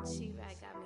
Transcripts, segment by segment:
T-Rag got me.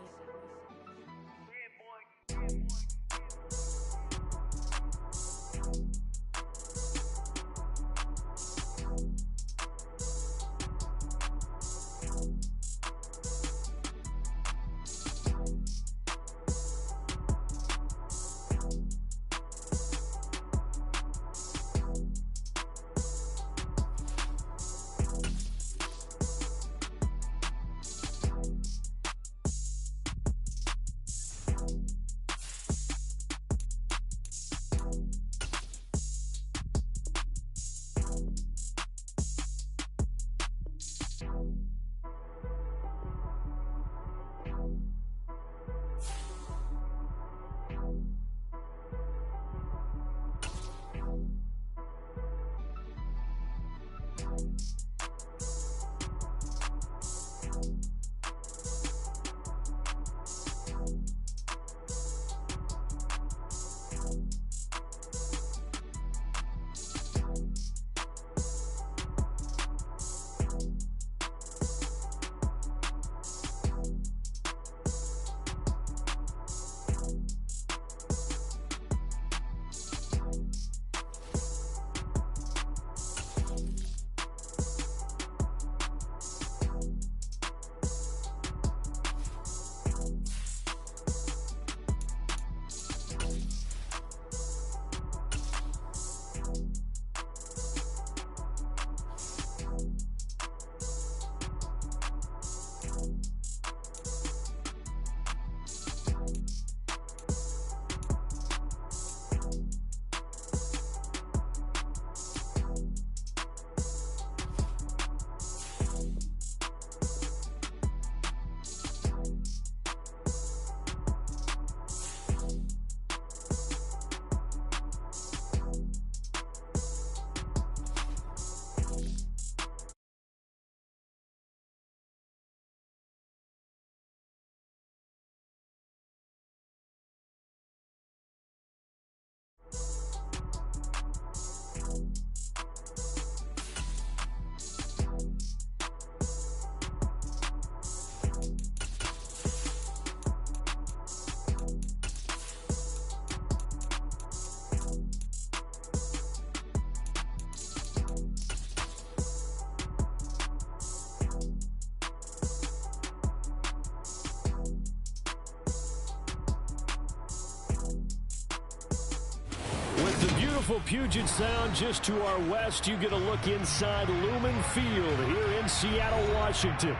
Beautiful Puget Sound just to our west. You get a look inside Lumen Field here in Seattle, Washington.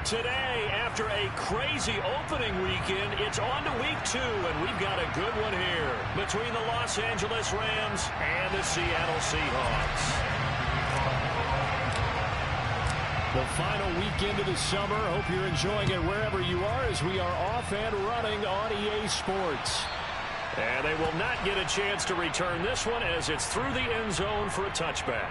Today, after a crazy opening weekend, it's on to week 2, and we've got a good one here between the Los Angeles Rams and the Seattle Seahawks. The final weekend of the summer. Hope you're enjoying it wherever you are as we are off and running on EA Sports. And they will not get a chance to return this one as it's through the end zone for a touchback.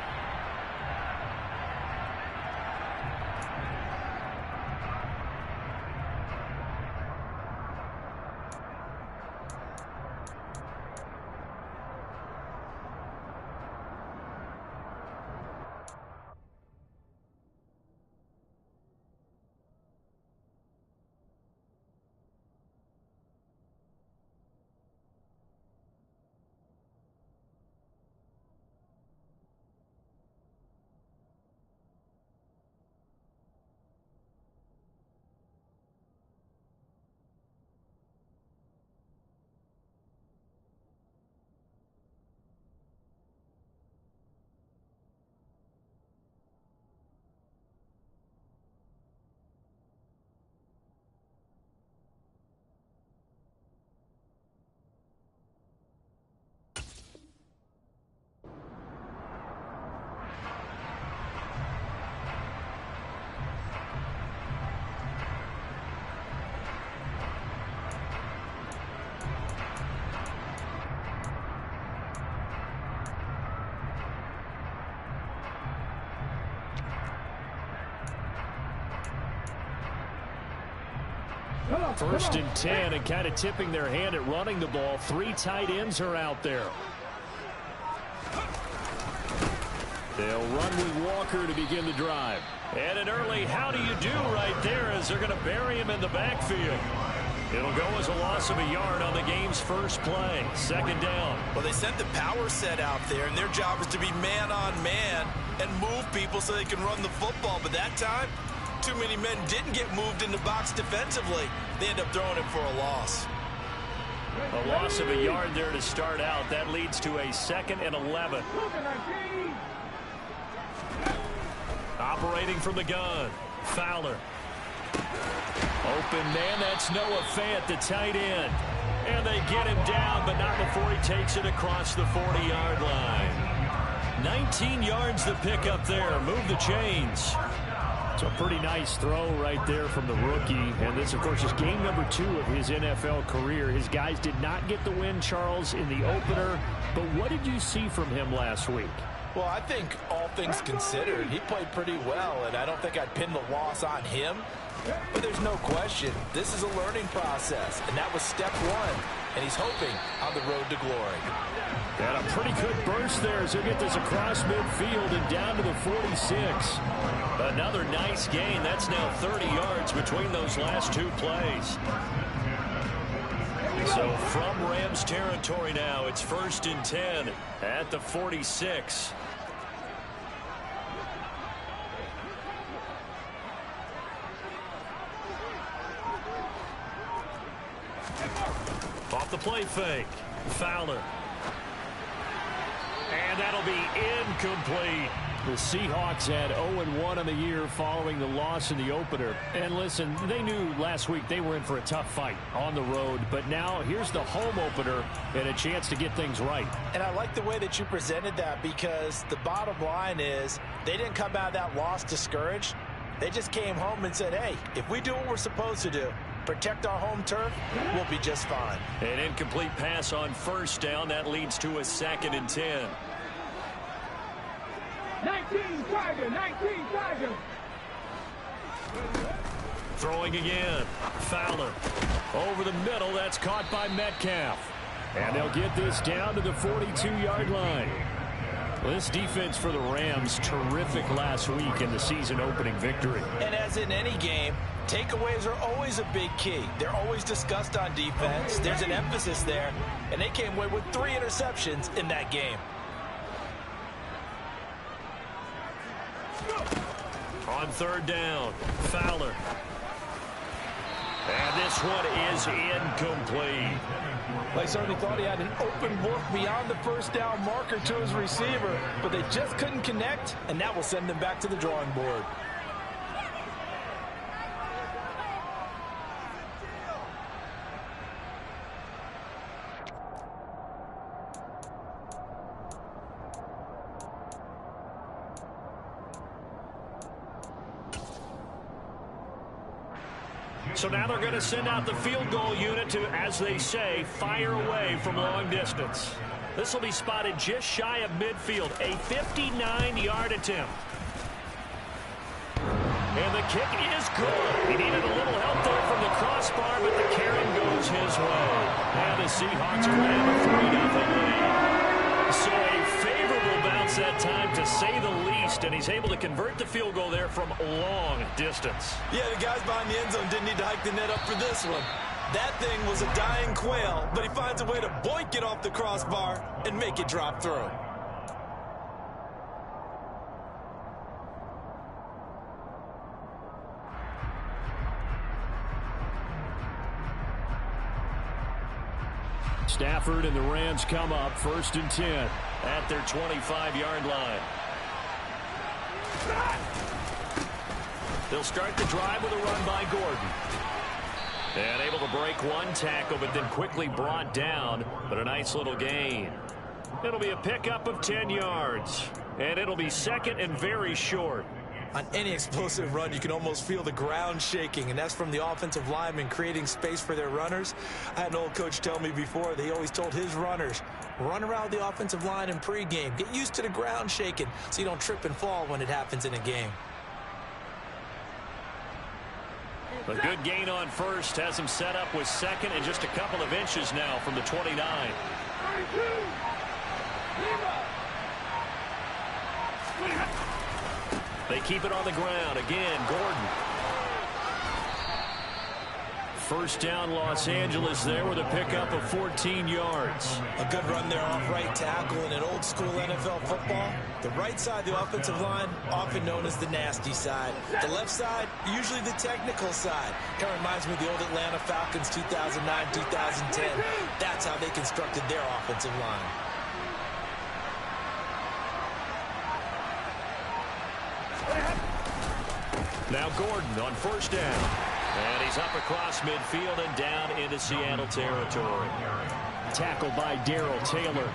First and 10, and kind of tipping their hand at running the ball. 3 tight ends are out there. They'll run with Walker to begin the drive. And an early how do you do right there as they're going to bury him in the backfield. It'll go as a loss of a yard on the game's first play. Second down. Well, they sent the power set out there, and their job is to be man-on-man and move people so they can run the football. But that time, too many men didn't get moved in the box defensively. They end up throwing it for a loss. A loss of a yard there to start out. That leads to a 2nd and 11. Operating from the gun. Fowler. Open man, that's Noah Fant, the tight end. And they get him down, but not before he takes it across the 40-yard line. 19 yards to pick up there. Move the chains. It's a pretty nice throw right there from the rookie. And this, of course, is game number 2 of his NFL career. His guys did not get the win, Charles, in the opener. But what did you see from him last week? Well, I think all things considered, he played pretty well, and I don't think I'd pin the loss on him. But there's no question, this is a learning process, and that was step 1, and he's hoping on the road to glory. And a pretty good burst there as he'll get this across midfield and down to the 46. Another nice gain. That's now 30 yards between those last 2 plays. So from Rams territory now, it's 1st and 10 at the 46. Off the play fake. Fowler. And that'll be incomplete. The Seahawks had 0-1 on the year following the loss in the opener. And listen, they knew last week they were in for a tough fight on the road. But now here's the home opener and a chance to get things right. And I like the way that you presented that, because the bottom line is they didn't come out of that loss discouraged. They just came home and said, hey, if we do what we're supposed to do, protect our home turf, we'll be just fine. An incomplete pass on 1st down. That leads to a 2nd and 10. 19 Tiger. Throwing again. Fowler. Over the middle, that's caught by Metcalf. And they'll get this down to the 42-yard line. Well, this defense for the Rams, terrific last week in the season-opening victory. And as in any game, takeaways are always a big key. They're always discussed on defense. There's an emphasis there, and they came away with 3 interceptions in that game. On 3rd down, Fowler. And this one is incomplete. They certainly thought he had an open look beyond the 1st down marker to his receiver, but they just couldn't connect, and that will send them back to the drawing board. So now they're going to send out the field goal unit to, as they say, fire away from long distance. This will be spotted just shy of midfield, a 59-yard attempt. And the kick is good. He needed a little help there from the crossbar, but the carry goes his way. And the Seahawks grab a 3-0 lead. So a favorable bounce that time, to say the least, and he's able to convert the field goal there from long distance. Yeah, the guys behind the end zone didn't need to hike the net up for this one. That thing was a dying quail, but he finds a way to boink it off the crossbar and make it drop through. Stafford and the Rams come up 1st and 10 at their 25-yard line. They'll start the drive with a run by Gordon. And able to break one tackle, but then quickly brought down. But a nice little gain. It'll be a pickup of 10 yards. And it'll be 2nd and very short. On any explosive run, you can almost feel the ground shaking, and that's from the offensive linemen creating space for their runners. I had an old coach tell me before, they always told his runners, run around the offensive line in pregame. Get used to the ground shaking so you don't trip and fall when it happens in a game. A good gain on 1st has him set up with 2nd and just a couple of inches now from the 29. They keep it on the ground. Again, Gordon. First down, Los Angeles there with a pickup of 14 yards. A good run there off right tackle in an old-school NFL football. The right side of the offensive line, often known as the nasty side. The left side, usually the technical side. Kind of reminds me of the old Atlanta Falcons 2009, 2010. That's how they constructed their offensive line. Now Gordon on first down. And he's up across midfield and down into Seattle territory. Tackled by Darrell Taylor.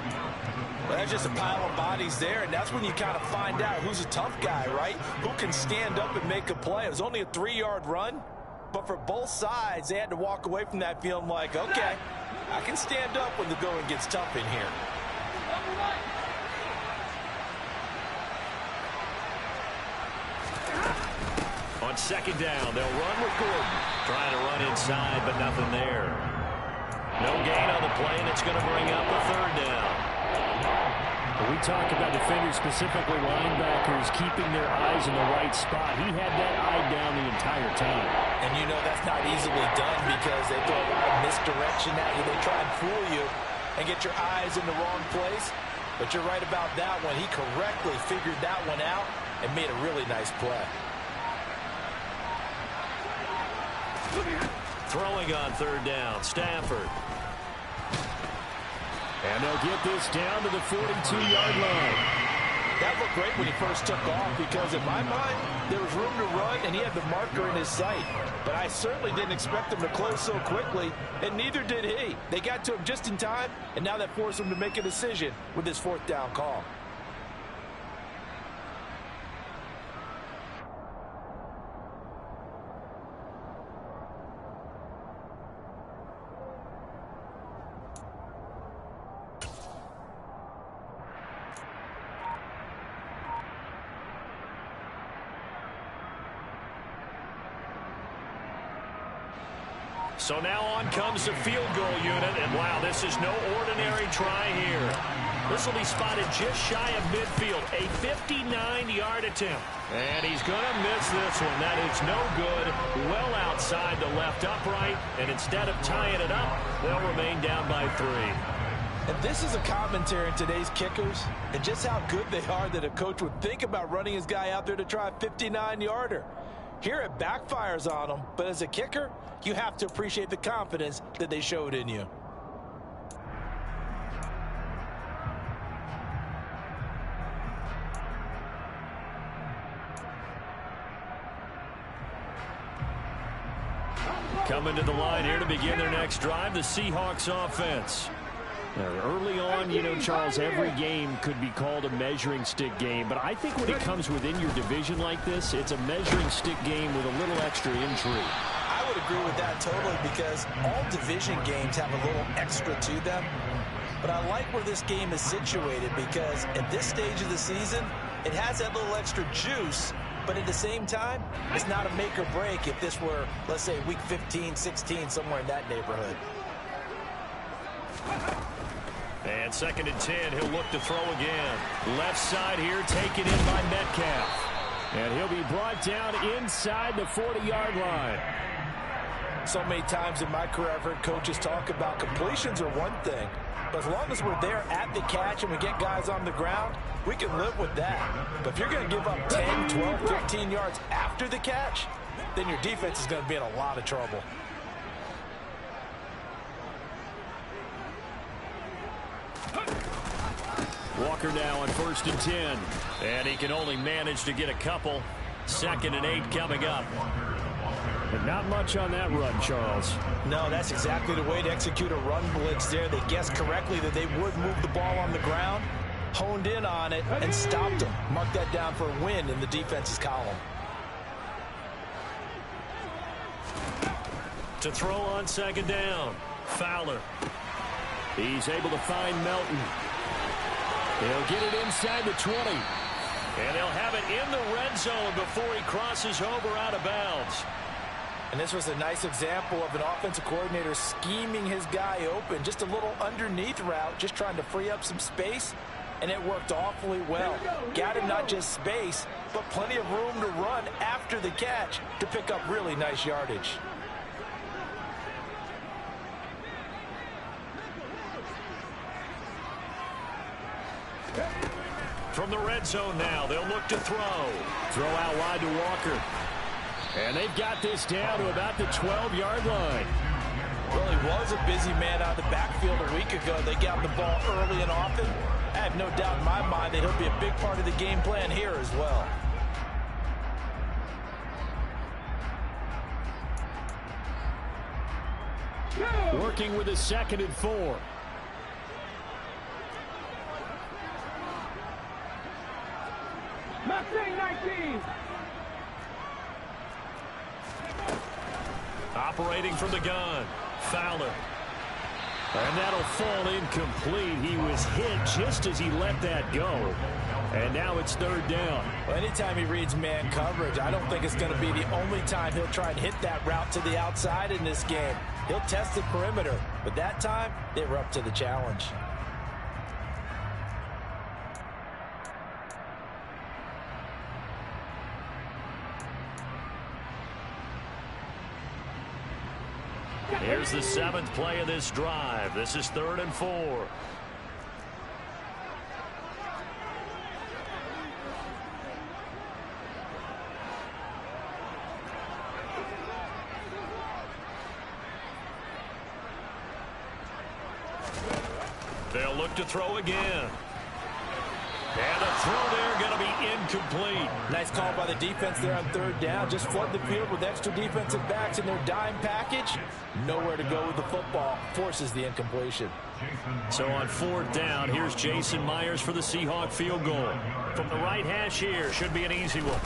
Well, that's just a pile of bodies there, and that's when you kind of find out who's a tough guy, right? Who can stand up and make a play. It was only a 3-yard run, but for both sides, they had to walk away from that feeling like, okay, I can stand up when the going gets tough in here. On second down, they'll run with Gordon. Trying to run inside, but nothing there. No gain on the play, and it's going to bring up a third down. We talk about defenders, specifically linebackers, keeping their eyes in the right spot. He had that eye down the entire time. And you know that's not easily done because they throw a lot of misdirection at you. They try and fool you and get your eyes in the wrong place. But you're right about that one. He correctly figured that one out and made a really nice play. Throwing on third down, Stafford. And they'll get this down to the 42-yard line. That looked great when he first took off because in my mind, there was room to run and he had the marker in his sight. But I certainly didn't expect him to close so quickly, and neither did he. They got to him just in time, and now that forced him to make a decision with his fourth down call. So now on comes the field goal unit, and wow, this is no ordinary try here. This will be spotted just shy of midfield, a 59-yard attempt. And he's going to miss this one. That is no good, well outside the left upright, and instead of tying it up, they'll remain down by 3. And this is a commentary on today's kickers and just how good they are that a coach would think about running his guy out there to try a 59-yarder. Here it backfires on them, but as a kicker, you have to appreciate the confidence that they showed in you. Coming to the line here to begin their next drive, the Seahawks offense. Early on, you know, Charles, every game could be called a measuring stick game. But I think when it comes within your division like this, it's a measuring stick game with a little extra intrigue. I would agree with that totally because all division games have a little extra to them. But I like where this game is situated because at this stage of the season, it has that little extra juice. But at the same time, it's not a make or break if this were, let's say, week 15, 16, somewhere in that neighborhood. And 2nd and 10, he'll look to throw again. Left side here, taken in by Metcalf. And he'll be brought down inside the 40-yard line. So many times in my career, I've heard coaches talk about completions are one thing. But as long as we're there at the catch and we get guys on the ground, we can live with that. But if you're going to give up 10, 12, 15 yards after the catch, then your defense is going to be in a lot of trouble. Walker now on 1st and 10. And he can only manage to get a couple. 2nd and 8 coming up. And not much on that run, Charles. No, that's exactly the way to execute a run blitz there. They guessed correctly that they would move the ball on the ground, honed in on it, and stopped them. Mark that down for a win in the defense's column. To throw on 2nd down. Fowler. He's able to find Melton. They'll get it inside the 20. And they'll have it in the red zone before he crosses over out of bounds. And this was a nice example of an offensive coordinator scheming his guy open. Just a little underneath route, just trying to free up some space and it worked awfully well. Got him not just space, but plenty of room to run after the catch to pick up really nice yardage. From the red zone now, they'll look to throw. Throw out wide to Walker. And they've got this down to about the 12-yard line. Well, he was a busy man out of the backfield a week ago. They got the ball early and often. I have no doubt in my mind that he'll be a big part of the game plan here as well. Working with a 2nd and 4. Mustang 19. Operating from the gun, Fowler. And that'll fall incomplete. He was hit just as he let that go. And now it's 3rd down. Well, anytime he reads man coverage, I don't think it's going to be the only time he'll try and hit that route to the outside in this game. He'll test the perimeter, but that time, they were up to the challenge. Here's the 7th play of this drive. This is 3rd and 4. They'll look to throw again. And the throw there going to be incomplete. Nice call by the defense there on 3rd down. Just flood the field with extra defensive backs in their dime package. Nowhere to go with the football. Forces the incompletion. So on 4th down, here's Jason Myers for the Seahawk field goal. From the right hash here, should be an easy one.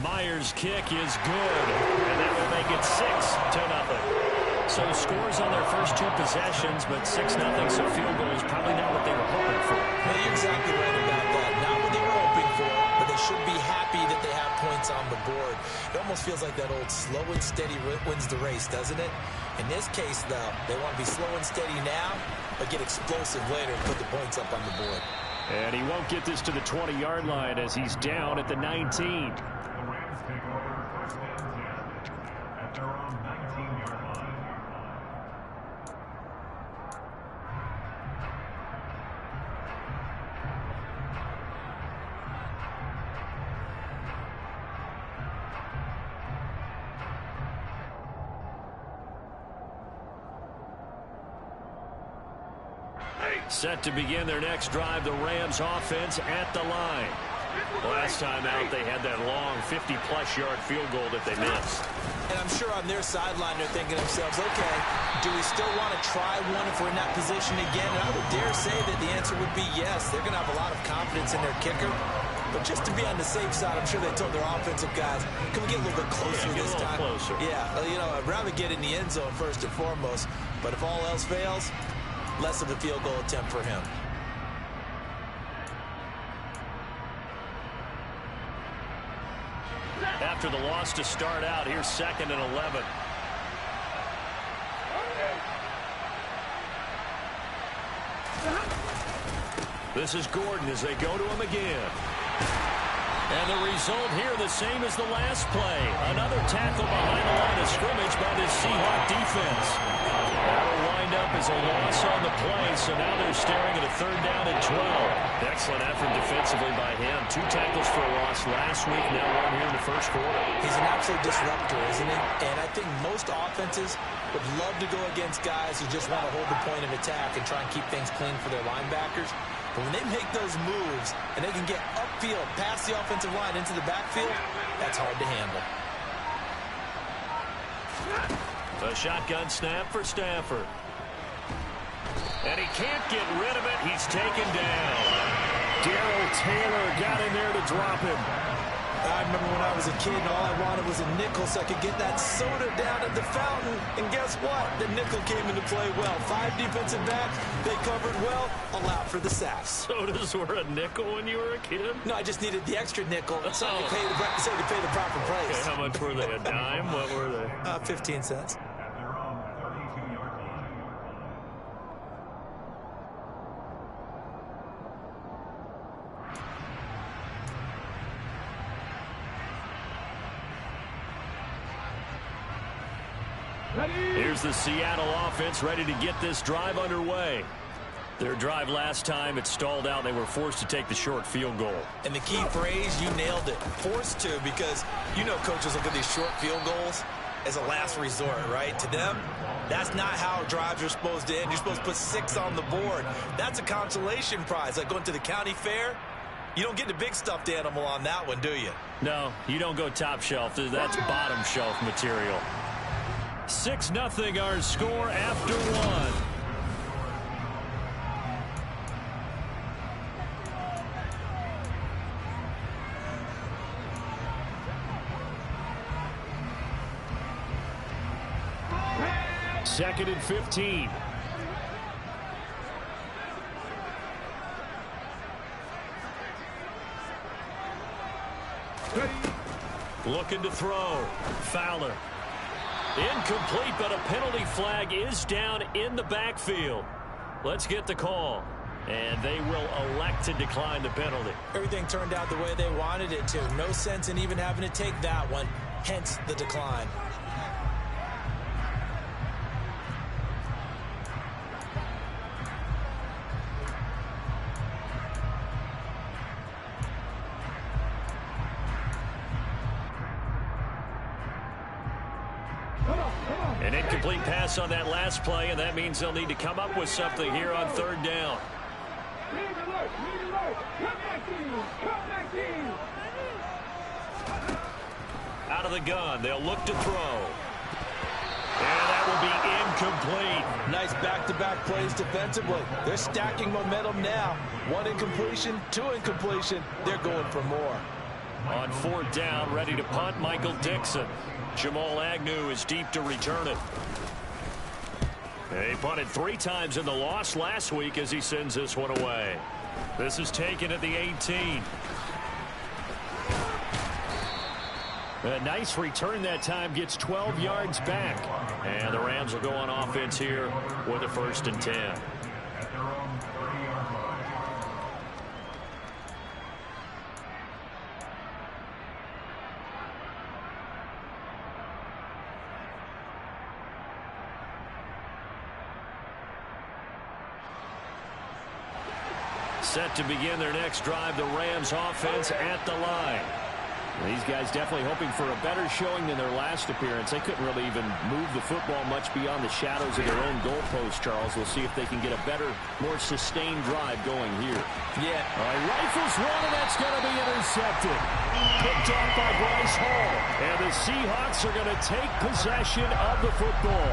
Myers' kick is good, and that will make it 6-0. So scores on their first 2 possessions, but 6-0, so field goal is probably not what they were hoping for. Yeah, you're exactly right about that. Not what they were hoping for, but they should be happy that they have points on the board. It almost feels like that old slow and steady wins the race, doesn't it? In this case, though, they want to be slow and steady now, but get explosive later and put the points up on the board. And he won't get this to the 20-yard line as he's down at the 19. Set to begin their next drive, the Rams offense at the line. Last time out, they had that long 50-plus yard field goal that they missed. And I'm sure on their sideline, they're thinking to themselves, okay, do we still want to try one if we're in that position again? And I would dare say that the answer would be yes. They're going to have a lot of confidence in their kicker. But just to be on the safe side, I'm sure they told their offensive guys, can we get a little bit closer this time? Closer. Yeah, you know, I'd rather get in the end zone first and foremost. But if all else fails, less of a field goal attempt for him. After the loss to start out, here's 2nd and 11. This is Gordon as they go to him again. And the result here the same as the last play. Another tackle behind the line of scrimmage by this Seahawk defense. That'll wind up as a loss on the play, so now they're staring at a 3rd down and 12. Excellent effort defensively by him. 2 tackles for a loss last week, now 1 here in the first quarter. He's an absolute disruptor, isn't he? And I think most offenses would love to go against guys who just want to hold the point of attack and try and keep things clean for their linebackers. But when they make those moves and they can get upfield past the offensive line into the backfield, that's hard to handle. A shotgun snap for Stafford. And he can't get rid of it. He's taken down. Darrell Taylor got in there to drop him. I remember when I was a kid and all I wanted was a nickel so I could get that soda down at the fountain. And guess what? The nickel came into play well. 5 defensive backs. They covered well. Allowed for the sacks. Sodas were a nickel when you were a kid? No, I just needed the extra nickel so I could pay the proper price. Okay, how much were they? A dime? What were they? 15 cents. Here's the Seattle offense ready to get this drive underway. Their drive last time, it stalled out. They were forced to take the short field goal. And the key phrase, you nailed it. Forced to, because you know coaches look at these short field goals as a last resort, right? To them, that's not how drives are supposed to end. You're supposed to put 6 on the board. That's a consolation prize. Like going to the county fair, you don't get the big stuffed animal on that one, do you? No, you don't go top shelf. That's bottom shelf material. 6-0 our score after 1. Second and 15. Looking to throw. Fowler. Incomplete, but a penalty flag is down in the backfield. Let's get the call. And they will elect to decline the penalty. Everything turned out the way they wanted it to. No sense in even having to take that one, hence the decline. An incomplete pass on that last play, and that means they'll need to come up with something here on third down. Out of the gun, they'll look to throw. And that will be incomplete. Nice back-to-back plays defensively. They're stacking momentum now. 1 incompletion, 2 incompletion. They're going for more. On fourth down, ready to punt, Michael Dixon. Jamal Agnew is deep to return it. He punted 3 times in the loss last week as he sends this one away. This is taken at the 18. A nice return that time, gets 12 yards back. And the Rams will go on offense here with a 1st and 10. Set to begin their next drive, the Rams offense at the line. These guys definitely hoping for a better showing than their last appearance. They couldn't really even move the football much beyond the shadows of their own goalpost, Charles. We'll see if they can get a better, more sustained drive going here. Yeah. All right, rifles one, and that's going to be intercepted. Picked off by Bryce Hall. And the Seahawks are going to take possession of the football.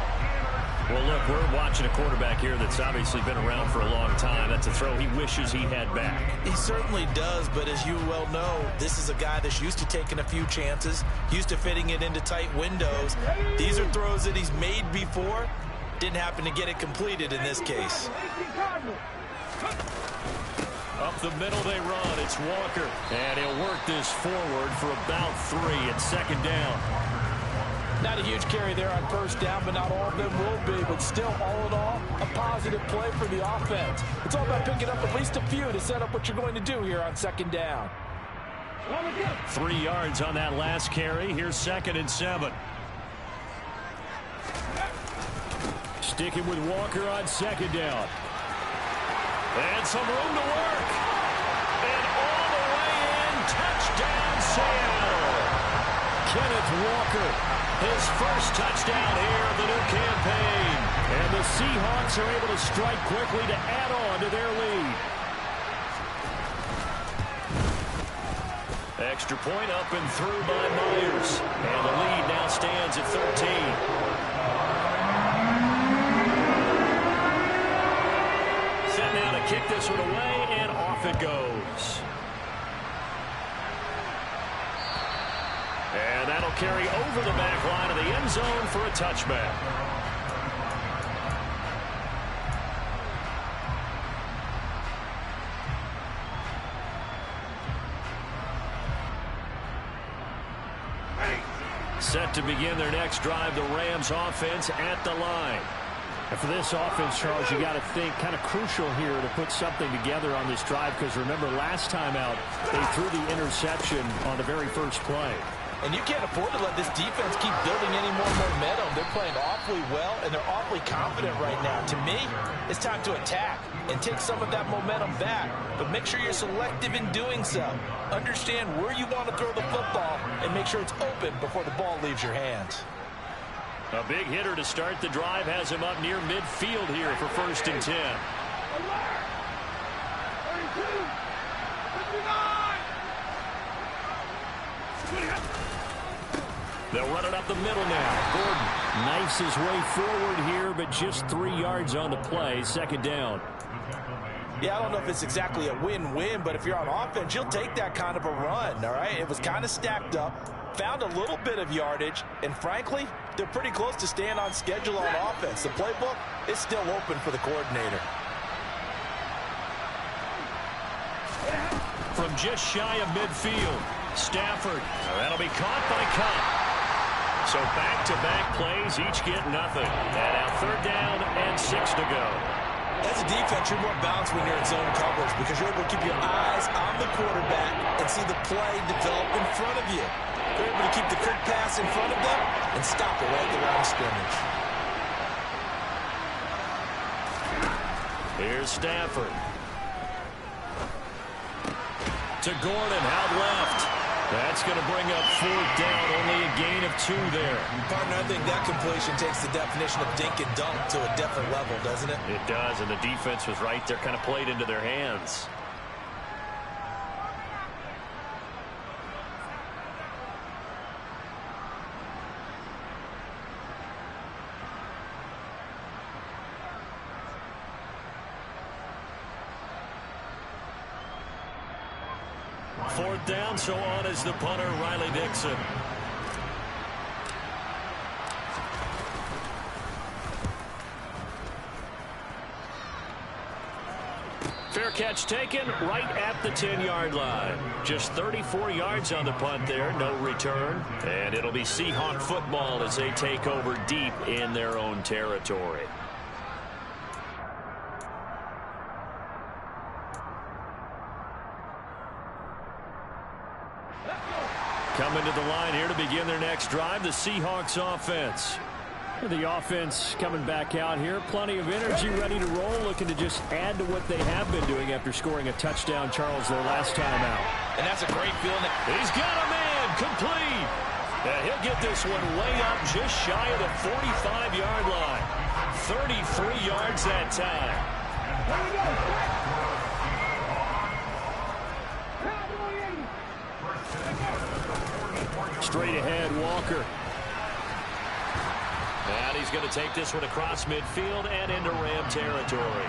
Well, look, we're watching a quarterback here that's obviously been around for a long time. That's a throw he wishes he had back. He certainly does, but as you well know, this is a guy that's used to taking a few chances, used to fitting it into tight windows. These are throws that he's made before. Didn't happen to get it completed in this case. Up the middle they run. It's Walker. And he'll work this forward for about 3 at second down. Not a huge carry there on first down, but not all of them will be. But still, all in all, a positive play for the offense. It's all about picking up at least a few to set up what you're going to do here on second down. 3 yards on that last carry. Here's 2nd and 7. Sticking with Walker on second down. And some room to work. And all the way in. Touchdown, Seattle. Kenneth Walker. His first touchdown here of the new campaign. And the Seahawks are able to strike quickly to add on to their lead. Extra point up and through by Myers. And the lead now stands at 13. Set now to kick this one away, and off it goes. And that'll carry over the back line of the end zone for a touchback. Set to begin their next drive, the Rams offense at the line. And for this offense, Charles, you got to think kind of crucial here to put something together on this drive, because remember last time out, they threw the interception on the very first play. And you can't afford to let this defense keep building any more momentum. They're playing awfully well, and they're awfully confident right now. To me, it's time to attack and take some of that momentum back. But make sure you're selective in doing so. Understand where you want to throw the football and make sure it's open before the ball leaves your hands. A big hitter to start the drive has him up near midfield here for 1st and 10. They'll run it up the middle now. Gordon knifes his way forward here, but just 3 yards on the play. 2nd down. Yeah, I don't know if it's exactly a win-win, but if you're on offense, you'll take that kind of a run, all right? It was kind of stacked up, found a little bit of yardage, and frankly, they're pretty close to staying on schedule on offense. The playbook is still open for the coordinator. From just shy of midfield, Stafford. That'll be caught by Cup. So back-to-back plays, each get nothing. And now 3rd down and 6 to go. As a defense, you're more balanced when you're in zone coverage because you're able to keep your eyes on the quarterback and see the play develop in front of you. They're able to keep the quick pass in front of them and stop it right at the line of scrimmage. Here's Stafford. To Gordon, out left. That's going to bring up 4th down, only a gain of 2 there. Partner, I think that completion takes the definition of dink and dunk to a different level, doesn't it? It does, and the defense was right there, kind of played into their hands. Fourth down, so on is the punter, Riley Dixon. Fair catch taken right at the 10-yard line. Just 34 yards on the punt there, no return. And it'll be Seahawk football as they take over deep in their own territory. Coming to the line here to begin their next drive, the Seahawks offense. The offense coming back out here. Plenty of energy, ready to roll, looking to just add to what they have been doing after scoring a touchdown, Charles, their last time out. And that's a great feeling. He's got a man, complete. And he'll get this one way up just shy of the 45-yard line. 33 yards that time. Straight ahead, Walker. And he's going to take this one across midfield and into Ram territory.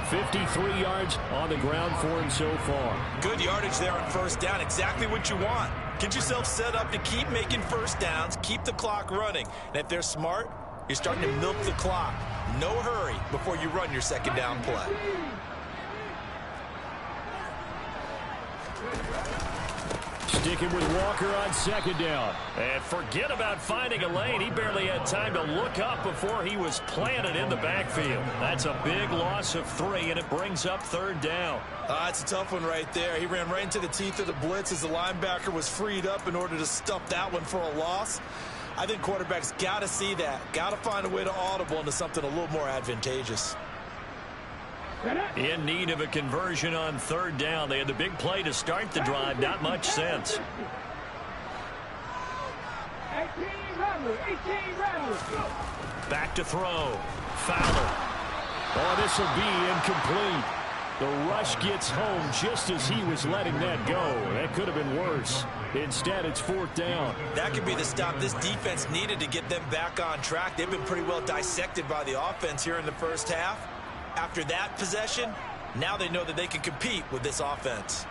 53 yards on the ground for him so far. Good yardage there on 1st down. Exactly what you want. Get yourself set up to keep making 1st downs, keep the clock running. And if they're smart, you're starting to milk the clock. No hurry before you run your 2nd down play. Sticking with Walker on 2nd down. And forget about finding a lane. He barely had time to look up before he was planted in the backfield. That's a big loss of 3, and it brings up 3rd down. It's a tough one right there. He ran right into the teeth of the blitz as the linebacker was freed up in order to stuff that one for a loss. I think quarterbacks got to see that. Got to find a way to audible into something a little more advantageous. In need of a conversion on 3rd down. They had the big play to start the drive. Not much sense. 18 Rebels. Back to throw. Fowler. Oh, this will be incomplete. The rush gets home just as he was letting that go. That could have been worse. Instead, it's 4th down. That could be the stop this defense needed to get them back on track. They've been pretty well dissected by the offense here in the 1st half. After that possession, now they know that they can compete with this offense.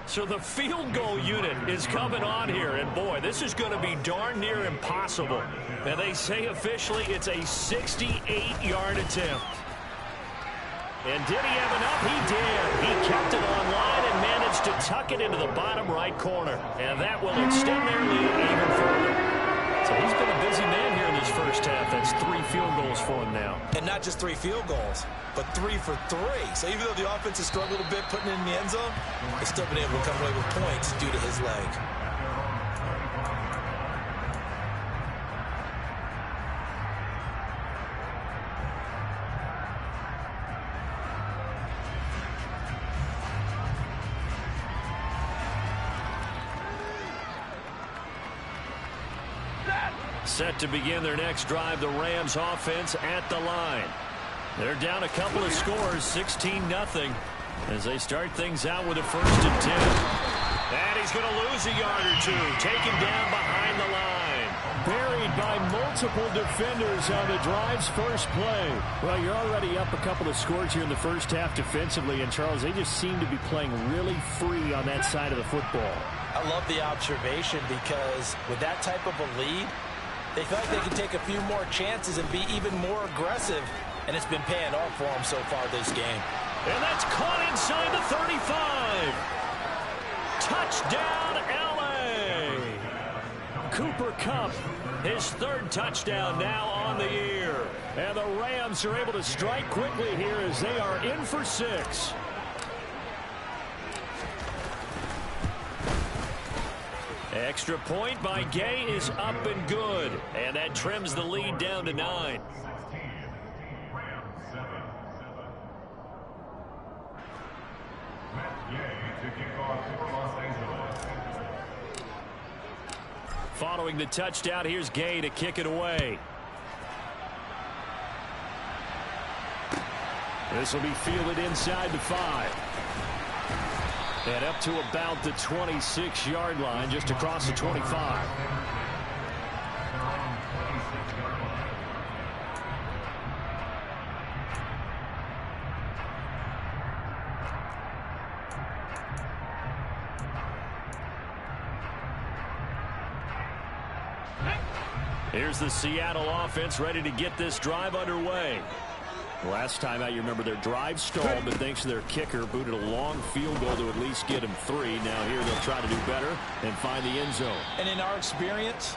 So the field goal unit is coming on here, and boy, this is going to be darn near impossible. And they say officially it's a 68-yard attempt. And did he have enough? He did. He kept it online and managed to tuck it into the bottom right corner. And that will extend their lead even further. So he's been a busy man here in this first half. That's 3 field goals for him now. And not just 3 field goals, but 3 for 3. So even though the offense has struggled a bit putting it in the end zone, they've still been able to come away with points due to his leg. Set to begin their next drive, the Rams offense at the line. They're down a couple of scores, 16-0, as they start things out with a 1st and 10. And he's going to lose a yard or 2, taken down behind the line. Buried by multiple defenders on the drive's first play. Well, you're already up a couple of scores here in the first half defensively, and Charles, they just seem to be playing really free on that side of the football. I love the observation because with that type of a lead, they feel like they can take a few more chances and be even more aggressive, and it's been paying off for them so far this game. And that's caught inside the 35. Touchdown, L.A. Cooper Kupp, his 3rd touchdown now on the year. And the Rams are able to strike quickly here as they are in for 6. Extra point by Gay is up and good. And that trims the lead down to 9. Following the touchdown, here's Gay to kick it away. This will be fielded inside the 5. And up to about the 26-yard line, just across the 25. Here's the Seattle offense ready to get this drive underway. Last time out, you remember their drive stalled, but thanks to their kicker, booted a long field goal to at least get him 3. Now here they'll try to do better and find the end zone. And in our experience,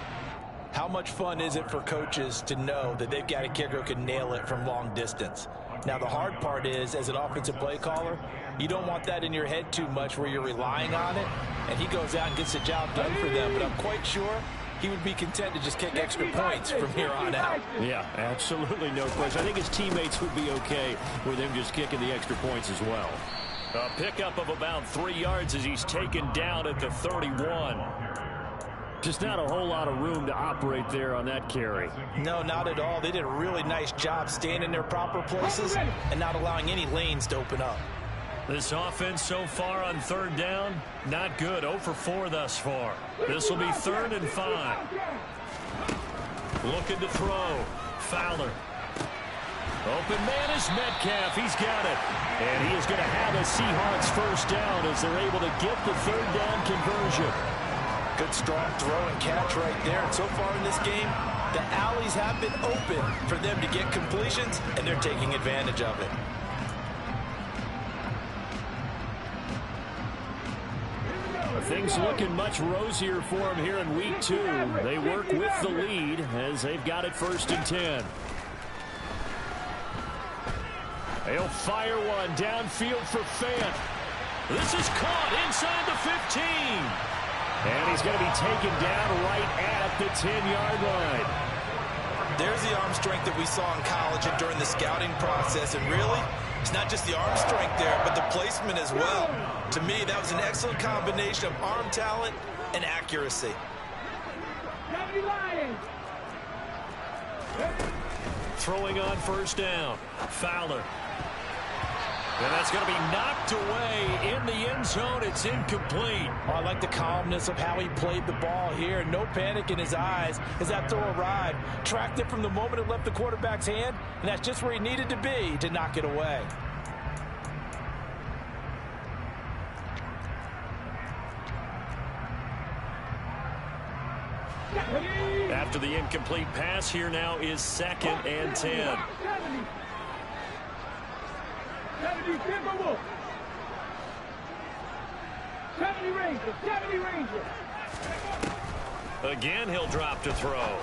how much fun is it for coaches to know that they've got a kicker who can nail it from long distance? Now, the hard part is, as an offensive play caller, you don't want that in your head too much where you're relying on it, and he goes out and gets the job done for them. But I'm quite sure he would be content to just kick extra points from here on out. Yeah, absolutely no question. I think his teammates would be okay with him just kicking the extra points as well. A pickup of about 3 yards as he's taken down at the 31. Just not a whole lot of room to operate there on that carry. No, not at all. They did a really nice job staying in their proper places and not allowing any lanes to open up. This offense so far on 3rd down, not good. 0 for 4 thus far. This will be 3rd and 5. Looking to throw. Fowler. Open man is Metcalf. He's got it. And he is going to have a Seahawks 1st down as they're able to get the 3rd down conversion. Good strong throw and catch right there. And so far in this game, the alleys have been open for them to get completions, and they're taking advantage of it. Things looking much rosier for them here in week 2. They work with the lead as they've got it 1st and 10. They'll fire one downfield for Fant. This is caught inside the 15. And he's going to be taken down right at the 10-yard line. There's the arm strength that we saw in college and during the scouting process. And really, it's not just the arm strength there, but the placement as well. To me, that was an excellent combination of arm talent and accuracy. Throwing on 1st down. Fowler. And that's going to be knocked away in the end zone. It's incomplete. Oh, I like the calmness of how he played the ball here. No panic in his eyes as that throw arrived. Tracked it from the moment it left the quarterback's hand, and that's just where he needed to be to knock it away. After the incomplete pass, here now is 2nd and 10. 70 Rangers. Again, he'll drop to throw.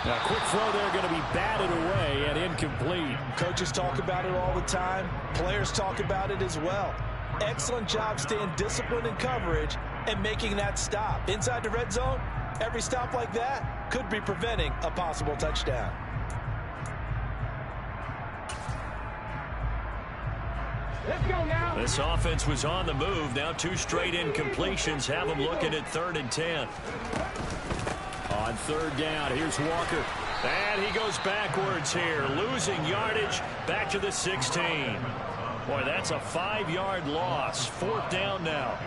Now, quick throw there, going to be batted away and incomplete. Coaches talk about it all the time. Players talk about it as well. Excellent job staying disciplined in coverage and making that stop. Inside the red zone, every stop like that could be preventing a possible touchdown. Let's go now. This offense was on the move. Now 2 straight incompletions have them looking at 3rd and 10. On 3rd down, here's Walker. And he goes backwards here, losing yardage back to the 16. Boy, that's a 5-yard loss. 4th down now.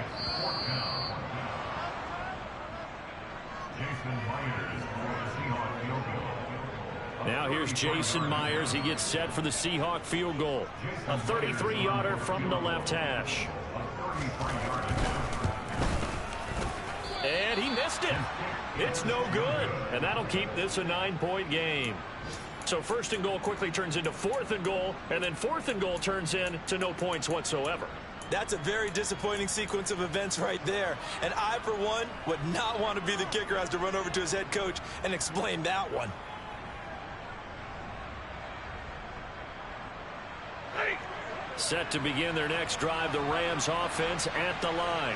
Now here's Jason Myers. He gets set for the Seahawk field goal. A 33-yarder from the left hash. And he missed it. It's no good. And that'll keep this a 9-point game. So 1st and goal quickly turns into 4th and goal. And then 4th and goal turns into no points whatsoever. That's a very disappointing sequence of events right there. And I, for one, would not want to be the kicker who has to run over to his head coach and explain that one. Set to begin their next drive, the Rams offense at the line.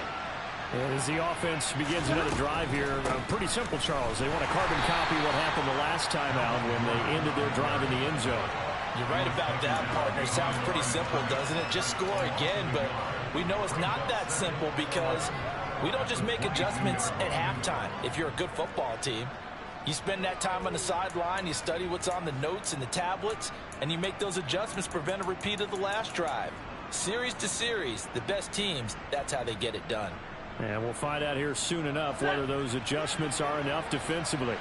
And as the offense begins another drive here, pretty simple, Charles. They want to carbon copy what happened the last time out when they ended their drive in the end zone. You're right about that, partner. Sounds pretty simple, doesn't it? Just score again, but we know it's not that simple because we don't just make adjustments at halftime. If you're a good football team, you spend that time on the sideline, you study what's on the notes and the tablets, and you make those adjustments to prevent a repeat of the last drive. Series to series, the best teams, that's how they get it done. And we'll find out here soon enough whether those adjustments are enough defensively.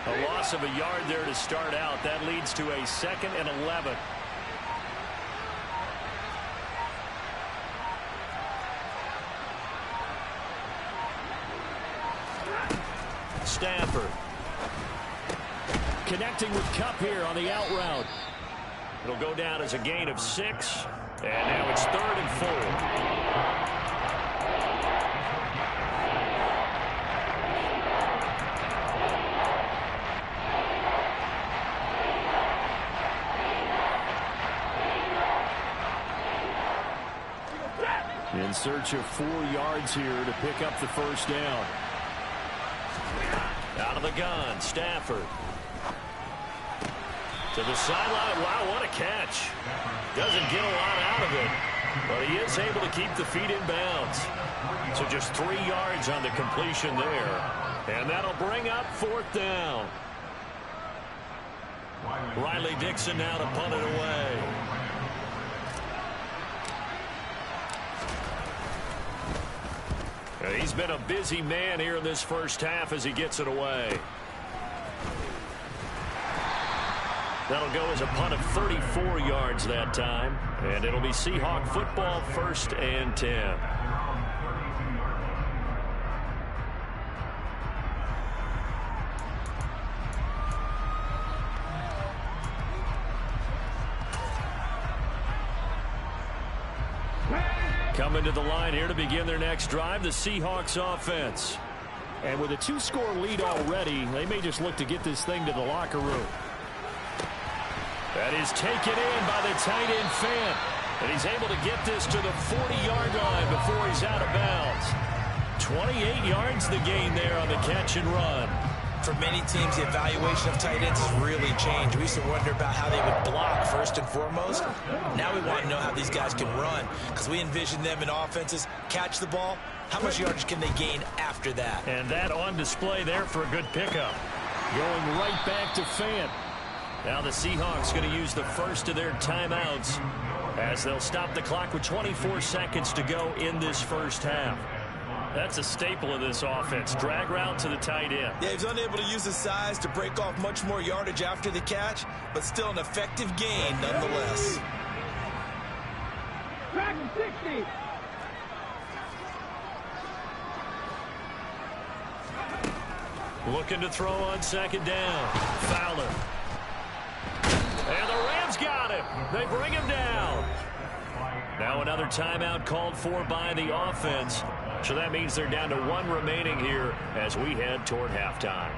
A loss of a yard there to start out. That leads to a 2nd and 11. Stafford. Connecting with Kupp here on the out route. It'll go down as a gain of 6. And now it's 3rd and 4. In search of 4 yards here to pick up the 1st down. Out of the gun, Stafford. To the sideline. Wow, what a catch. Doesn't get a lot out of it, but he is able to keep the feet in bounds. So just 3 yards on the completion there. And that'll bring up 4th down. Riley Dixon now to punt it away. He's been a busy man here in this first half as he gets it away. That'll go as a punt of 34 yards that time. And it'll be Seahawk football, 1st and 10. Coming to the line here to begin their next drive, the Seahawks offense. And with a 2-score lead already, they may just look to get this thing to the locker room. That is taken in by the tight end Fant. And he's able to get this to the 40-yard line before he's out of bounds. 28 yards the gain there on the catch and run. For many teams, the evaluation of tight ends has really changed. We used to wonder about how they would block first and foremost. Now we want to know how these guys can run because we envision them in offenses catch the ball. How much yardage can they gain after that? And that on display there for a good pickup. Going right back to Fant. Now the Seahawks going to use the first of their timeouts as they'll stop the clock with 24 seconds to go in this first half. That's a staple of this offense. Drag route to the tight end. Yeah, he's unable to use his size to break off much more yardage after the catch, but still an effective gain nonetheless. Back to 60. Looking to throw on 2nd down. Fowler. And the Rams got him. They bring him down. Now another timeout called for by the offense. So that means they're down to 1 remaining here as we head toward halftime.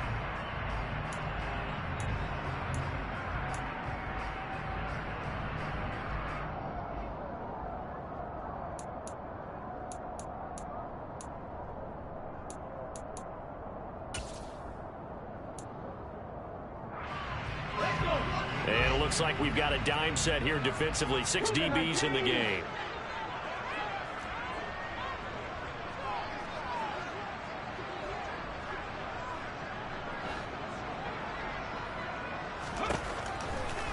And it looks like we've got a dime set here defensively. 6 DBs in the game.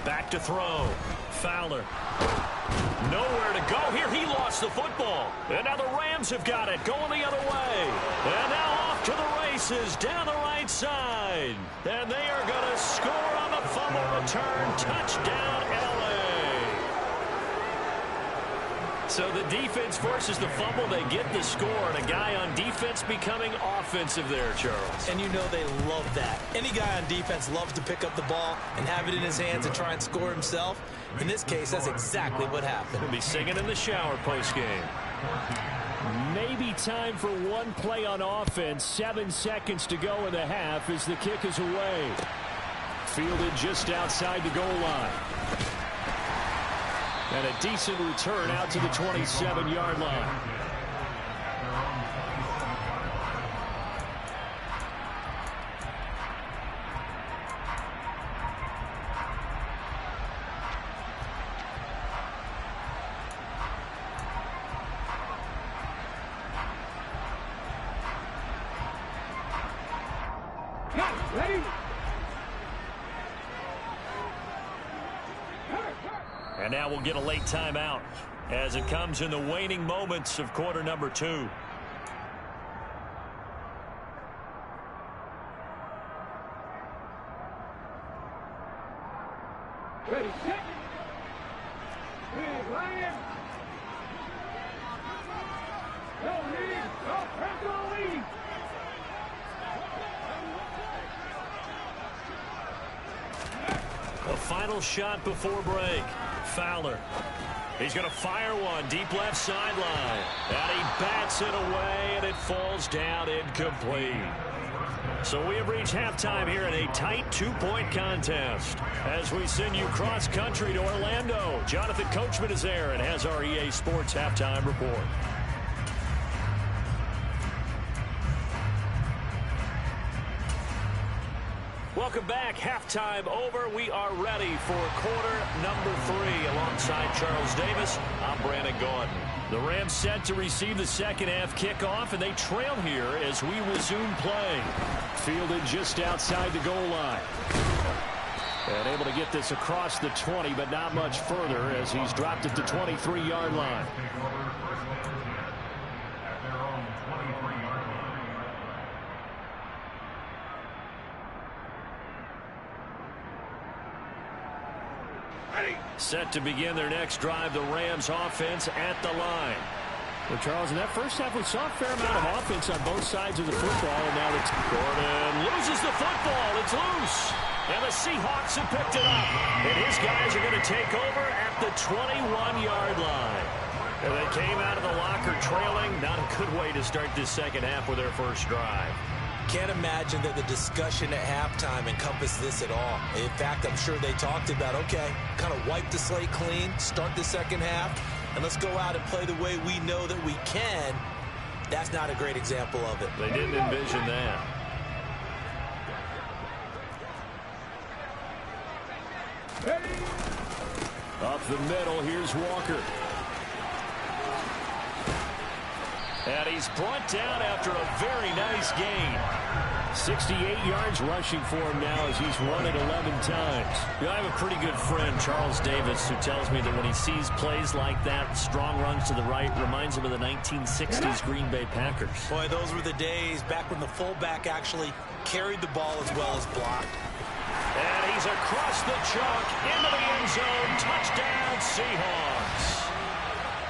Back to throw. Fowler. Nowhere to go here. He lost the football. And now the Rams have got it. Going the other way. And now off to the races down the right side. And they are going to score on the fumble return. Touchdown, L.A. So the defense forces the fumble. They get the score. And a guy on defense becoming offensive there, Charles. And you know they love that. Any guy on defense loves to pick up the ball and have it in his hands and try and score himself. In this case, that's exactly what happened. He'll be singing in the shower post-game. Maybe time for one play on offense. 7 seconds to go in the half as the kick is away. Fielded just outside the goal line. And a decent return out to the 27-yard line. Ready? And now we'll get a late timeout as it comes in the waning moments of quarter number 2. Ready, set. Big Lion. No lead. No personal lead. A final shot before break. Fowler. He's going to fire one deep left sideline. And he bats it away, and it falls down incomplete. So we have reached halftime here in a tight 2-point contest. As we send you cross-country to Orlando, Jonathan Coachman is there and has our EA Sports halftime report. Welcome back. Halftime over. We are ready for quarter number 3. Alongside Charles Davis, I'm Brandon Gordon. The Rams set to receive the second half kickoff, and they trail here as we resume play. Fielded just outside the goal line. And able to get this across the 20, but not much further as he's dropped at the 23-yard line. Set to begin their next drive, the Rams offense at the line. Well, Charles, in that first half, we saw a fair amount of offense on both sides of the football. And now Gordon loses the football. It's loose. And the Seahawks have picked it up. And his guys are going to take over at the 21-yard line. And they came out of the locker trailing. Not a good way to start this second half with their first drive. Can't imagine that the discussion at halftime encompassed this at all. In fact, I'm sure they talked about, okay, kind of wipe the slate clean, start the second half, and let's go out and play the way we know that we can. That's not a great example of it. They didn't envision that. up the middle, here's Walker. And he's brought down after a very nice gain. 68 yards rushing for him now as he's run it 11 times. You know, I have a pretty good friend, Charles Davis, who tells me that when he sees plays like that, strong runs to the right, reminds him of the 1960s Green Bay Packers. Boy, those were the days back when the fullback actually carried the ball as well as blocked. And he's across the chalk into the end zone. Touchdown, Seahawks.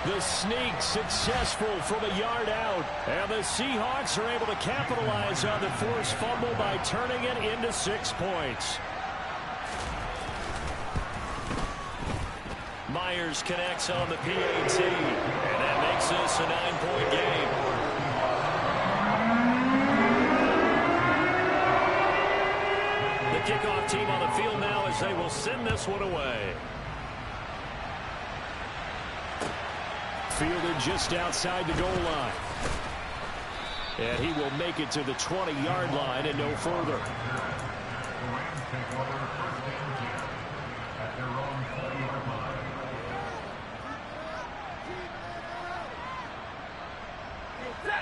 The sneak successful from a yard out. And the Seahawks are able to capitalize on the forced fumble by turning it into 6 points. Myers connects on the PAT. And that makes this a 9-point game. kickoff team on the field now as they will send this one away. Fielded just outside the goal line. And he will make it to the 20-yard line and no further.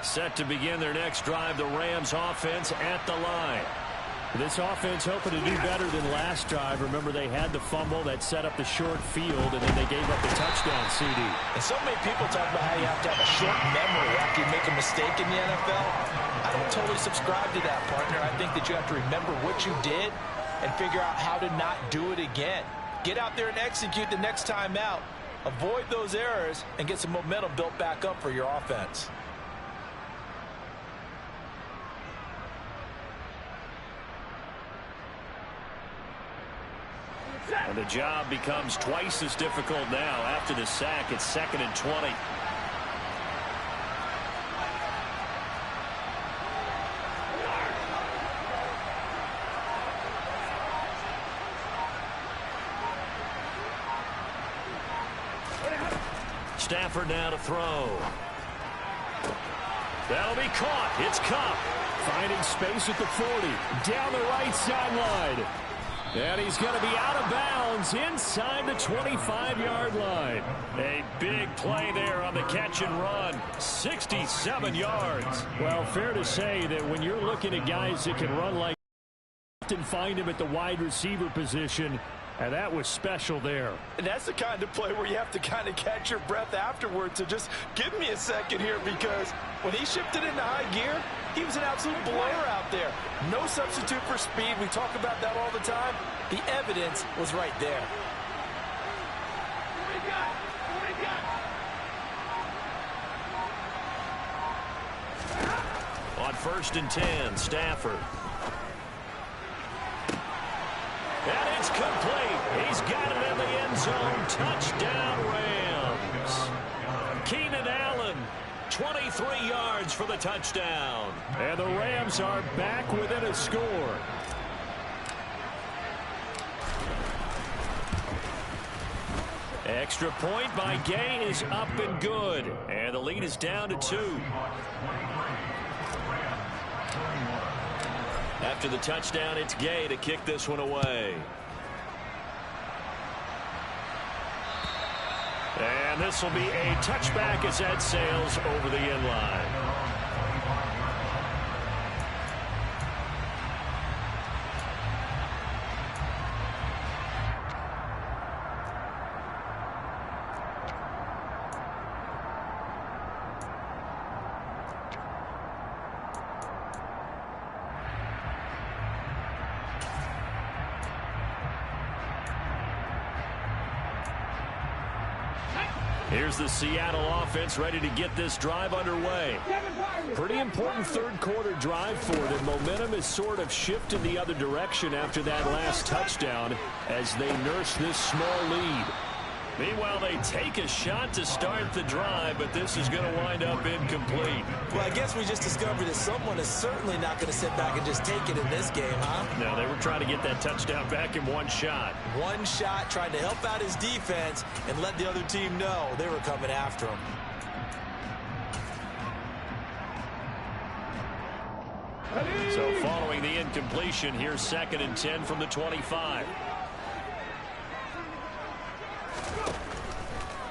Set to begin their next drive, the Rams offense at the line. This offense hoping to do better than last drive. Remember, they had the fumble that set up the short field, and then they gave up the touchdown CD. And so many people talk about how you have to have a short memory after you make a mistake in the NFL. I don't totally subscribe to that, partner. I think that you have to remember what you did and figure out how to not do it again. Get out there and execute the next time out. Avoid those errors and get some momentum built back up for your offense. And the job becomes twice as difficult now after the sack. It's 2nd and 20. Stafford now to throw. That'll be caught. It's Cup. Finding space at the 40. Down the right sideline. And he's going to be out of bounds inside the 25-yard line. A big play there on the catch and run. 67 yards. Well, fair to say that when you're looking at guys that can run like that, often find him at the wide receiver position, and that was special there. And that's the kind of play where you have to kind of catch your breath afterwards. So just give me a second here, because when he shifted into high gear, he was an absolute blur out there. No substitute for speed. We talk about that all the time. The evidence was right there. On 1st and 10, Stafford. And it's complete. He's got it in the end zone. Touchdown, Rams. Keenan Allen, 23 yards for the touchdown. And the Rams are back within a score. Extra point by Gay is up and good. And the lead is down to 2. After the touchdown, it's Gay to kick this one away. And this will be a touchback as that sails over the end line. Here's the Seattle offense ready to get this drive underway. Pretty important third quarter drive for them. Momentum is sort of shifted the other direction after that last touchdown as they nurse this small lead. Meanwhile, they take a shot to start the drive, but this is going to wind up incomplete. Well, I guess we just discovered that someone is certainly not going to sit back and just take it in this game, huh? No, they were trying to get that touchdown back in one shot. One shot, trying to help out his defense and let the other team know they were coming after him. So following the incompletion, here's 2nd and 10 from the 25.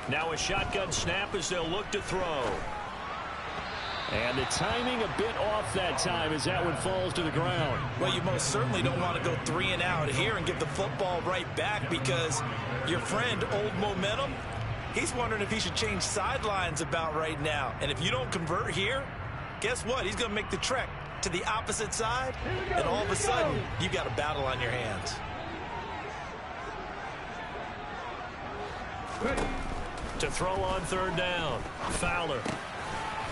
Now a shotgun snap as they'll look to throw. And the timing a bit off that time as that one falls to the ground. Well, you most certainly don't want to go 3 and out here and get the football right back, because your friend, Old Momentum, he's wondering if he should change sidelines about right now. And if you don't convert here, guess what? He's going to make the trek to the opposite side, and all of a sudden, you've got a battle on your hands. To throw on 3rd down, Fowler.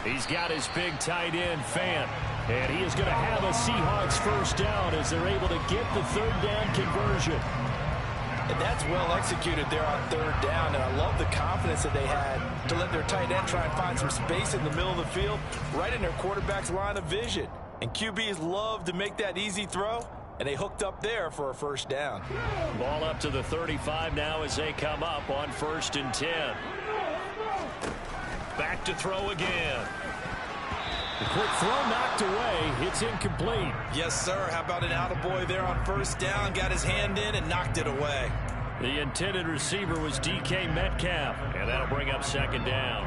He's got his big tight end, Fant. And he is going to have a Seahawks first down as they're able to get the 3rd down conversion. And that's well executed there on 3rd down. And I love the confidence that they had to let their tight end try and find some space in the middle of the field, right in their quarterback's line of vision. And QBs love to make that easy throw. and they hooked up there for a first down. Ball up to the 35 now as they come up on 1st and 10. Back to throw again. The quick throw knocked away. It's incomplete. Yes, sir. How about an attaboy there on first down? Got his hand in and knocked it away. The intended receiver was DK Metcalf, and that'll bring up 2nd down.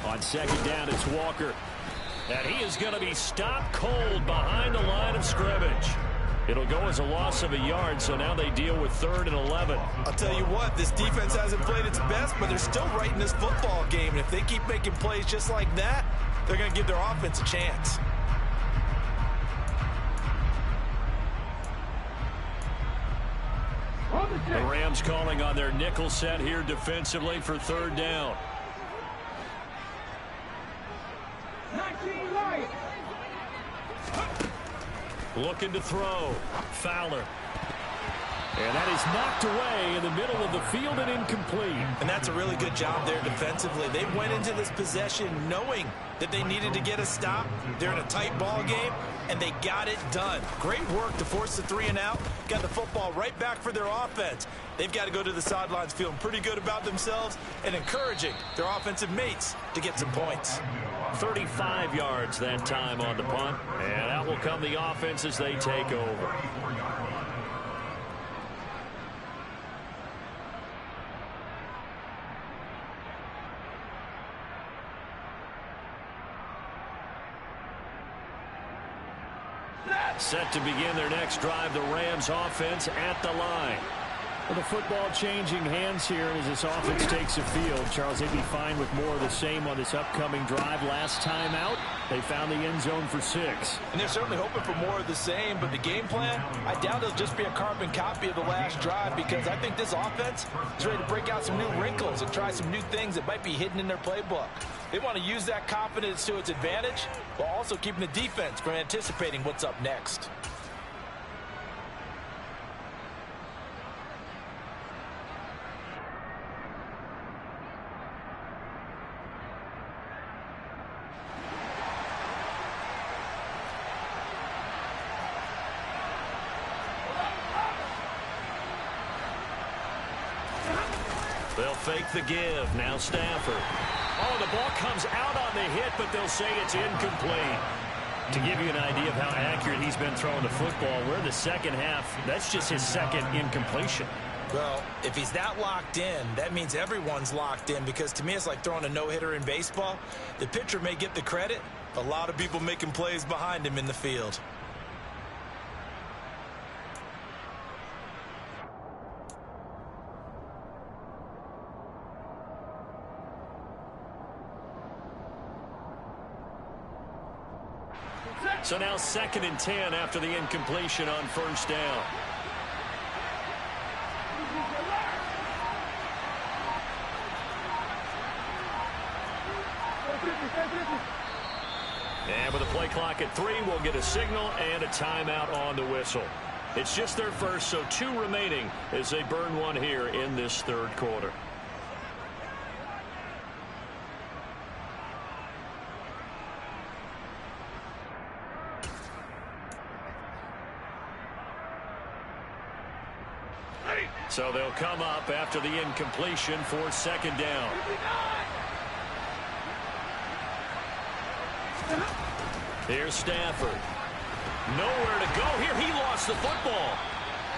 On 2nd down, it's Walker. And he is going to be stopped cold behind the line of scrimmage. It'll go as a loss of a yard, so now they deal with 3rd and 11. I'll tell you what, this defense hasn't played its best, but they're still right in this football game. And if they keep making plays just like that, they're going to give their offense a chance. The Rams calling on their nickel set here defensively for 3rd down. 19 right. Looking to throw. Fowler. And that is knocked away in the middle of the field and incomplete. And that's a really good job there defensively. They went into this possession knowing that they needed to get a stop. They're in a tight ball game, and they got it done. Great work to force the 3 and out. Got the football right back for their offense. They've got to go to the sidelines feeling pretty good about themselves and encouraging their offensive mates to get some points. 35 yards that time on the punt. And out will come the offense as they take over. Set to begin their next drive, the Rams offense at the line. Well, the football changing hands here as this offense takes the field. Charles, they'd be fine with more of the same on this upcoming drive. Last time out, they found the end zone for 6. And they're certainly hoping for more of the same, but the game plan, I doubt it'll just be a carbon copy of the last drive, because I think this offense is ready to break out some new wrinkles and try some new things that might be hidden in their playbook. They want to use that confidence to its advantage while also keeping the defense from anticipating what's up next. They'll fake the give. Now Stafford. Oh, the ball comes out on the hit, but they'll say it's incomplete. To give you an idea of how accurate he's been throwing the football, we're in the second half. That's just his 2nd incompletion. Well, if he's that locked in, that means everyone's locked in, because to me it's like throwing a no-hitter in baseball. The pitcher may get the credit. A lot of people making plays behind him in the field. So now 2nd and 10 after the incompletion on 1st down. And with a play clock at 3, we'll get a signal and a timeout on the whistle. It's just their first, so 2 remaining as they burn one here in this 3rd quarter. So they'll come up after the incompletion for 2nd down. Here's Stafford. Nowhere to go here. He lost the football.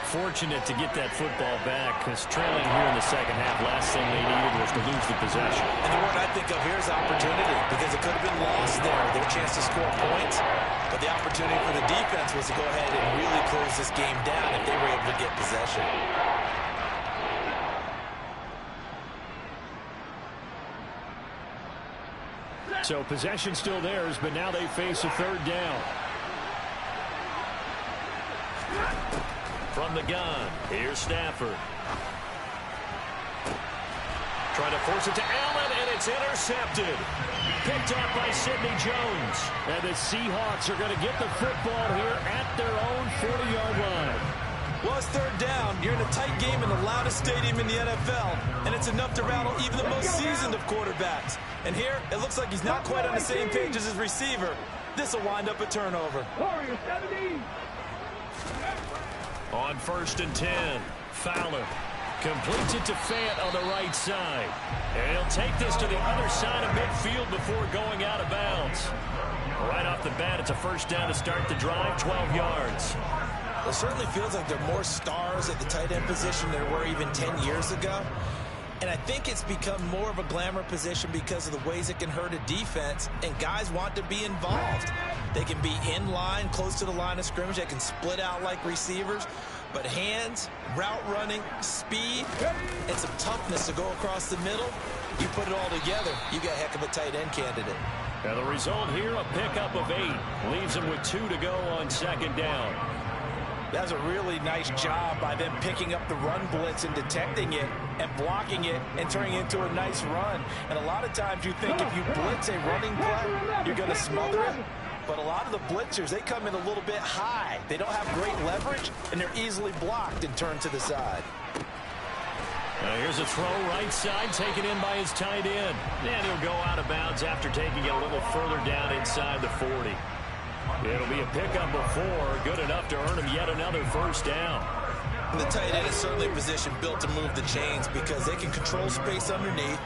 Fortunate to get that football back, because trailing here in the second half, last thing they needed was to lose the possession. And the word I think of here is opportunity, because it could have been lost there. Their chance to score points. But the opportunity for the defense was to go ahead and really close this game down if they were able to get possession. So possession still theirs, but now they face a 3rd down. From the gun, here's Stafford. Trying to force it to Allen, and it's intercepted. Picked up by Sidney Jones. And the Seahawks are going to get the football here at their own 40-yard line. it's third down, you're in a tight game in the loudest stadium in the NFL, and it's enough to rattle even the most seasoned of quarterbacks. And here, it looks like he's not quite on the same page as his receiver. This will wind up a turnover. On 1st and 10, Fowler completes it to Fant on the right side. And he'll take this to the other side of midfield before going out of bounds. Right off the bat, it's a first down to start the drive, 12 yards. It certainly feels like there are more stars at the tight end position than there were even 10 years ago. And I think it's become more of a glamour position because of the ways it can hurt a defense, and guys want to be involved. They can be in line, close to the line of scrimmage. They can split out like receivers. But hands, route running, speed, and some toughness to go across the middle, you put it all together, you got a heck of a tight end candidate. Now the result here, a pickup of 8. Leaves him with 2 to go on 2nd down. That's a really nice job by them picking up the run blitz and detecting it and blocking it and turning it into a nice run. And a lot of times you think if you blitz a running play, you're going to smother it. But a lot of the blitzers, they come in a little bit high. They don't have great leverage, and they're easily blocked and turned to the side. Now here's a throw right side, taken in by his tight end. And he'll go out of bounds after taking it a little further down inside the 40. It'll be a pickup of 4, good enough to earn him yet another first down. And the tight end is certainly a position built to move the chains because they can control space underneath.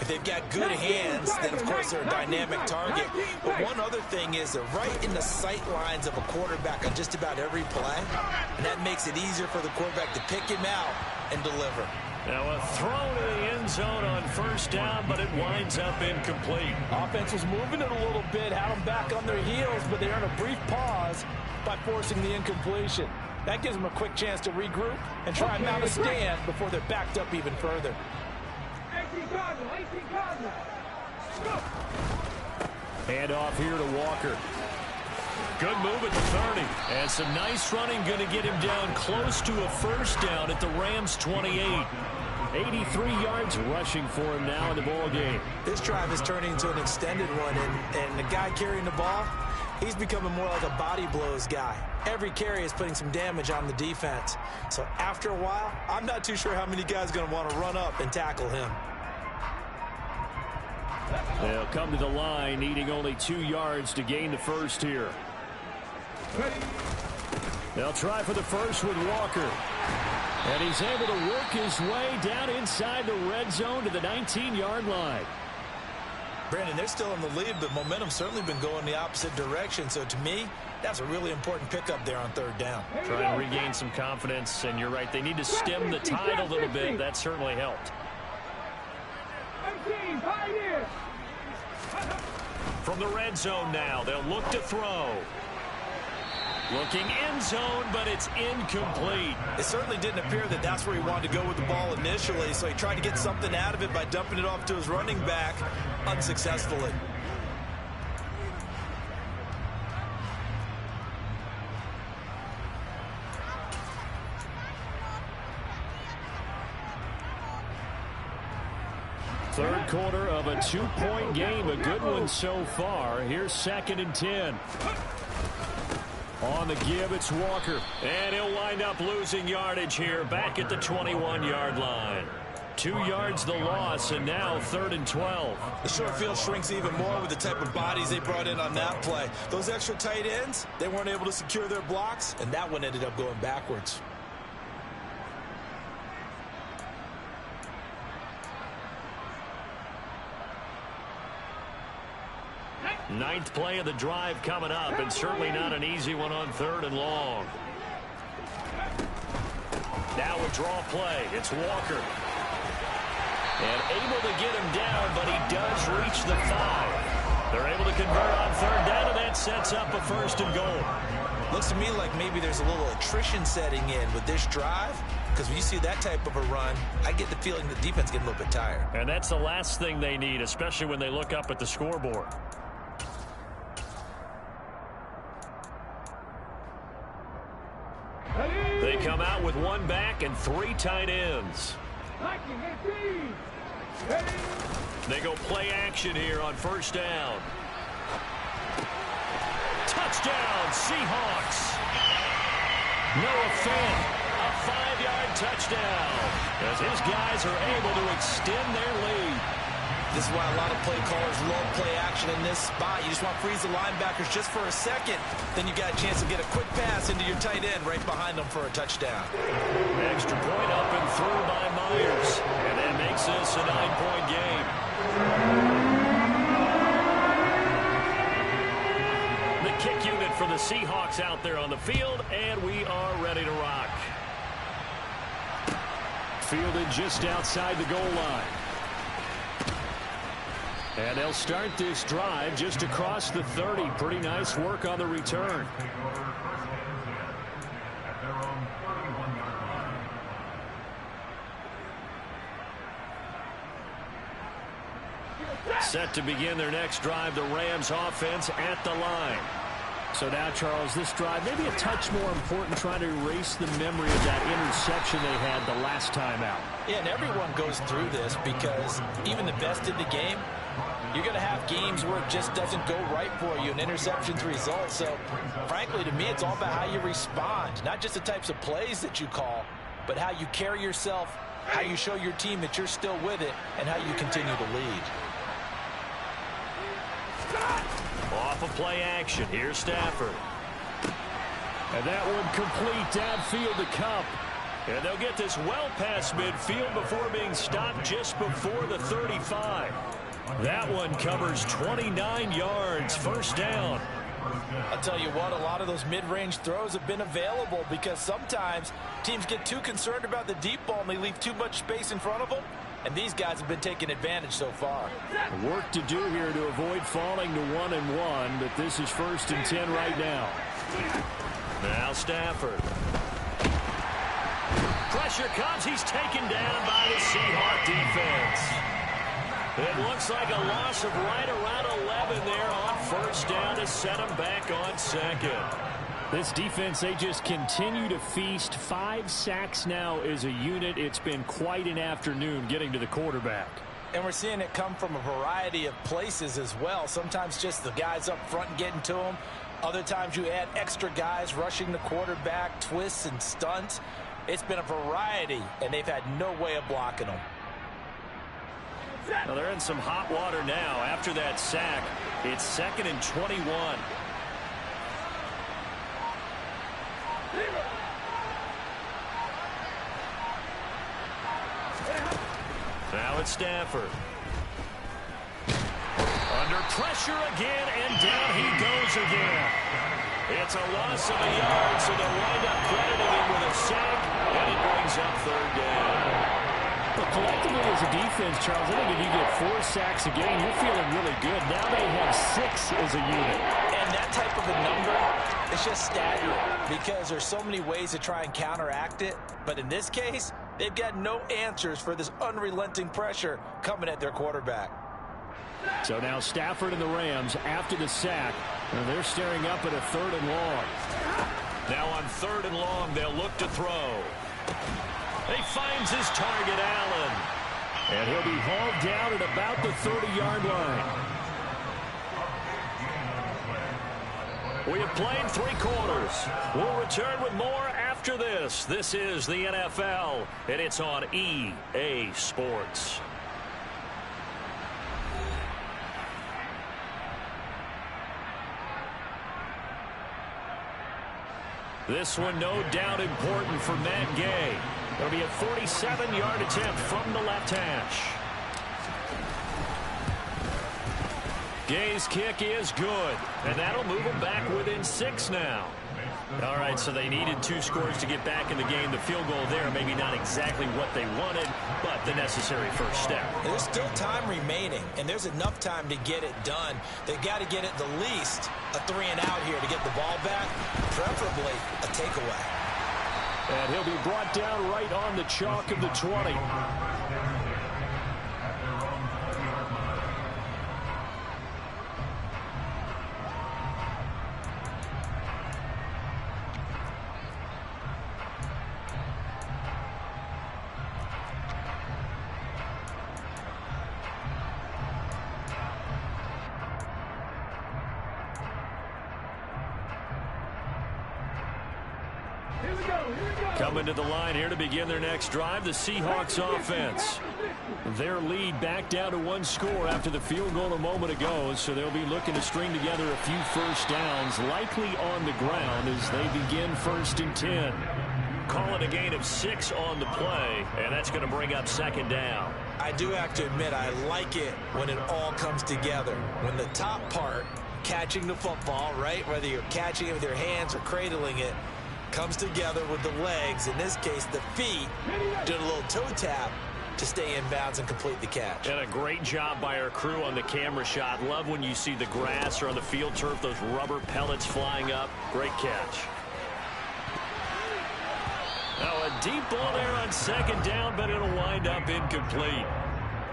If they've got good hands, then of course they're a dynamic target. But one other thing is they're right in the sight lines of a quarterback on just about every play. And that makes it easier for the quarterback to pick him out and deliver. Now a throw to the end zone on first down, but it winds up incomplete. Offense was moving it a little bit, had them back on their heels, but they earned a brief pause by forcing the incompletion. That gives them a quick chance to regroup and try and mount a stand before they're backed up even further. Hand off here to Walker. Good move at the 30. And some nice running, going to get him down close to a first down at the Rams 28. 83 yards rushing for him now in the ball game. This drive is turning into an extended one, and the guy carrying the ball, he's becoming more like a body blows guy. Every carry is putting some damage on the defense. So after a while, I'm not too sure how many guys are going to want to run up and tackle him. They'll come to the line, needing only 2 yards to gain the first here. They'll try for the first with Walker. And he's able to work his way down inside the red zone to the 19-yard line. Brandon, they're still in the lead, but momentum's certainly been going the opposite direction. So to me, that's a really important pickup there on third down. Trying to regain some confidence, and you're right, they need to stem the tide a little bit. That certainly helped. From the red zone now, they'll look to throw. Looking end zone, but it's incomplete. It certainly didn't appear that that's where he wanted to go with the ball initially, so he tried to get something out of it by dumping it off to his running back unsuccessfully. Third quarter of a 2-point game, a good one so far. Here's 2nd and 10. On the give, it's Walker. And he'll wind up losing yardage here back at the 21-yard line. 2 yards the loss, and now 3rd and 12. The short field shrinks even more with the type of bodies they brought in on that play. Those extra tight ends, they weren't able to secure their blocks, and that one ended up going backwards. Ninth play of the drive coming up, and certainly not an easy one on 3rd and long. Now a draw play. It's Walker. And able to get him down, but he does reach the 5. They're able to convert on 3rd down, and that sets up a 1st and goal. Looks to me like maybe there's a little attrition setting in with this drive, because when you see that type of a run, I get the feeling the defense getting a little bit tired. And that's the last thing they need, especially when they look up at the scoreboard. They come out with 1 back and 3 tight ends. They go play action here on 1st down. Touchdown, Seahawks. Noah Fant, a 5-yard touchdown as his guys are able to extend their lead. This is why a lot of play callers love play action in this spot. You just want to freeze the linebackers just for a second. Then you got a chance to get a quick pass into your tight end right behind them for a touchdown. Extra point up and through by Myers. And that makes this a 9-point game. The kick unit for the Seahawks out there on the field, and we are ready to rock. Fielded just outside the goal line. And they'll start this drive just across the 30. Pretty nice work on the return. Set to begin their next drive, the Rams offense at the line. So now, Charles, this drive maybe a touch more important, trying to erase the memory of that interception they had the last time out. Yeah, and everyone goes through this because even the best in the game, you're going to have games where it just doesn't go right for you, and interceptions result. So, frankly, to me, it's all about how you respond, not just the types of plays that you call, but how you carry yourself, how you show your team that you're still with it, and how you continue to lead. Off of play action, here's Stafford. And that one complete downfield to Cup. And they'll get this well past midfield before being stopped just before the 35. That one covers 29 yards, first down. I'll tell you what, a lot of those mid-range throws have been available because sometimes teams get too concerned about the deep ball and they leave too much space in front of them. And these guys have been taking advantage so far. Work to do here to avoid falling to 1-1, but this is 1st and 10 right now. Now Stafford. Pressure comes. He's taken down by the Seahawks defense. It looks like a loss of right around 11 there on first down to set him back on second. This defense, they just continue to feast. 5 sacks now as a unit. It's been quite an afternoon getting to the quarterback. And we're seeing it come from a variety of places as well. Sometimes just the guys up front getting to them. Other times you add extra guys rushing the quarterback, twists and stunts. It's been a variety, and they've had no way of blocking them. Well, they're in some hot water now. After that sack, it's 2nd and 21. Now it's Stafford. Under pressure again, and down he goes again. It's a loss of a yard, so they'll wind up crediting him with a sack, and it brings up 3rd down. But collectively as a defense, Charles, I think if you get 4 sacks a game, you're feeling really good. Now they have 6 as a unit. And that type of a number, it's just staggering because there's so many ways to try and counteract it. But in this case, they've got no answers for this unrelenting pressure coming at their quarterback. So now Stafford and the Rams, after the sack, they're staring up at a 3rd and long. Now on 3rd and long, they'll look to throw. He finds his target, Allen. And he'll be hauled down at about the 30-yard line. We have played 3 quarters. We'll return with more after this. This is the NFL, and it's on EA Sports. This one no doubt important for Matt Gay. It'll be a 47-yard attempt from the left hash. Gay's kick is good, and that'll move them back within 6 now. All right, so they needed 2 scores to get back in the game. The field goal there, maybe not exactly what they wanted, but the necessary first step. There's still time remaining, and there's enough time to get it done. They've got to get at the least a 3 and out here to get the ball back, preferably a takeaway. And he'll be brought down right on the chalk of the 20. Here we go, here we go. Coming to the line here to begin their next drive, the Seahawks offense. Their lead back down to 1 score after the field goal a moment ago, so they'll be looking to string together a few first downs, likely on the ground as they begin 1st and 10. Call it a gain of 6 on the play, and that's going to bring up 2nd down. I do have to admit, I like it when it all comes together. When the top part, catching the football, right, whether you're catching it with your hands or cradling it, comes together with the legs, in this case the feet, doing a little toe tap to stay in bounds and complete the catch. And a great job by our crew on the camera shot. Love when you see the grass or on the field turf, those rubber pellets flying up. Great catch. Now a deep ball there on 2nd down, but it'll wind up incomplete.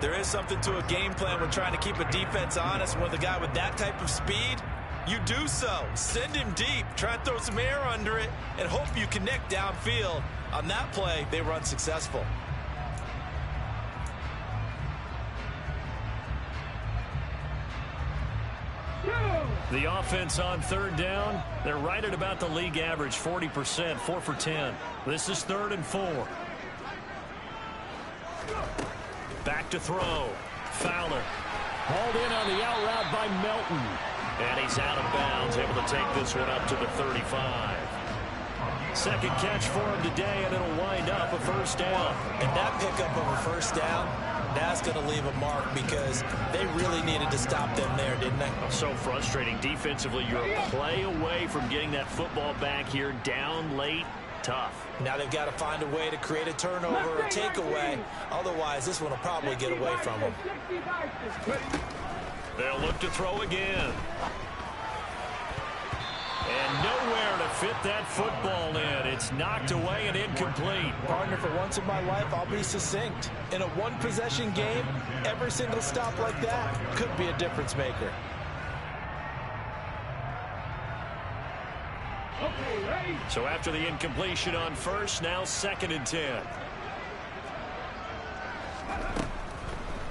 There is something to a game plan when trying to keep a defense honest. With a guy with that type of speed, you do so. Send him deep. Try and throw some air under it and hope you connect downfield. On that play, they were unsuccessful. The offense on 3rd down, they're right at about the league average, 40%, 4 for 10. This is 3rd and 4. Back to throw. Fowler. Hauled in on the out route by Melton. And he's out of bounds, able to take this one up to the 35. 2nd catch for him today, and it'll wind up a 1st down. And that pickup of a 1st down, that's going to leave a mark because they really needed to stop them there, didn't they? So frustrating. Defensively, you're a play away from getting that football back here, down late. Tough. Now they've got to find a way to create a turnover or takeaway. Otherwise, this one will probably get away from them. They'll look to throw again. And nowhere to fit that football in. It's knocked away and incomplete. Partner, for once in my life, I'll be succinct. In a one-possession game, every single stop like that could be a difference maker. So after the incompletion on 1st, now 2nd and 10.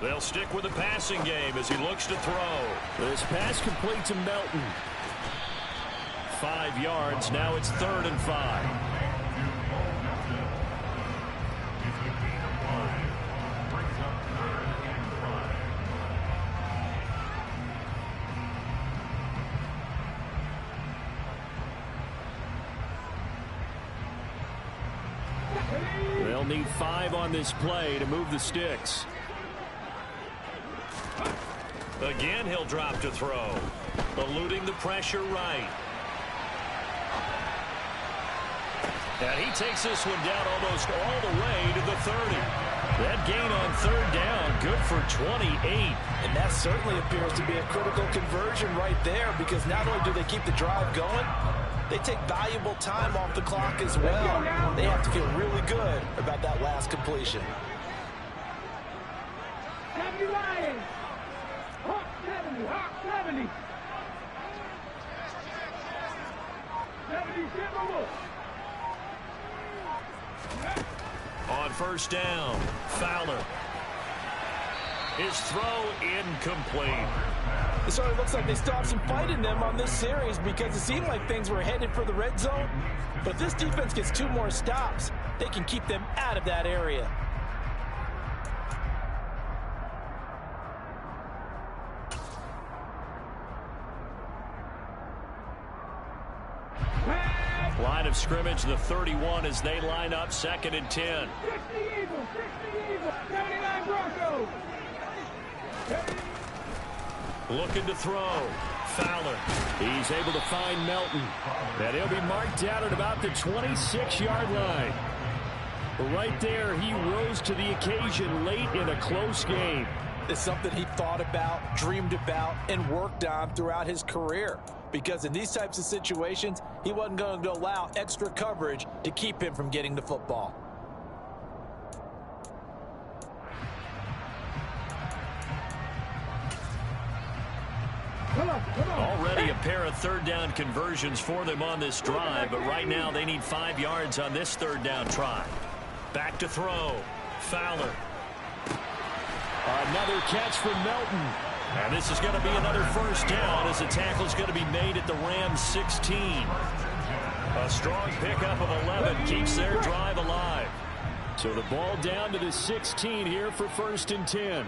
They'll stick with the passing game as he looks to throw. This pass complete to Melton. 5 yards. Now it's 3rd and 5. They'll need 5 on this play to move the sticks. Again, he'll drop to throw. Eluding the pressure right. And he takes this one down almost all the way to the 30. That gain on 3rd down, good for 28. And that certainly appears to be a critical conversion right there, because not only do they keep the drive going, they take valuable time off the clock as well. They have to feel really good about that last completion. 70 Lions. Hawk 70. Hawk 70. 70 Timberwolves. On 1st down, Fowler. His throw incomplete. It sort of looks like they stopped some fight in them on this series, because it seemed like things were headed for the red zone. But if this defense gets 2 more stops, they can keep them out of that area. Line of scrimmage, the 31 as they line up 2nd and 10. 60 Eagles. 60 Eagles. 79 Broncos. Looking to throw. Fowler. He's able to find Melton. And he'll be marked down at about the 26-yard line. Right there, he rose to the occasion late in a close game. It's something he thought about, dreamed about, and worked on throughout his career. Because in these types of situations, he wasn't going to allow extra coverage to keep him from getting the football. Already a pair of 3rd down conversions for them on this drive, but right now they need 5 yards on this 3rd down try. Back to throw. Fowler. Another catch for Melton. And this is going to be another 1st down as the tackle is going to be made at the Rams 16. A strong pickup of 11 keeps their drive alive. So the ball down to the 16 here for 1st and 10.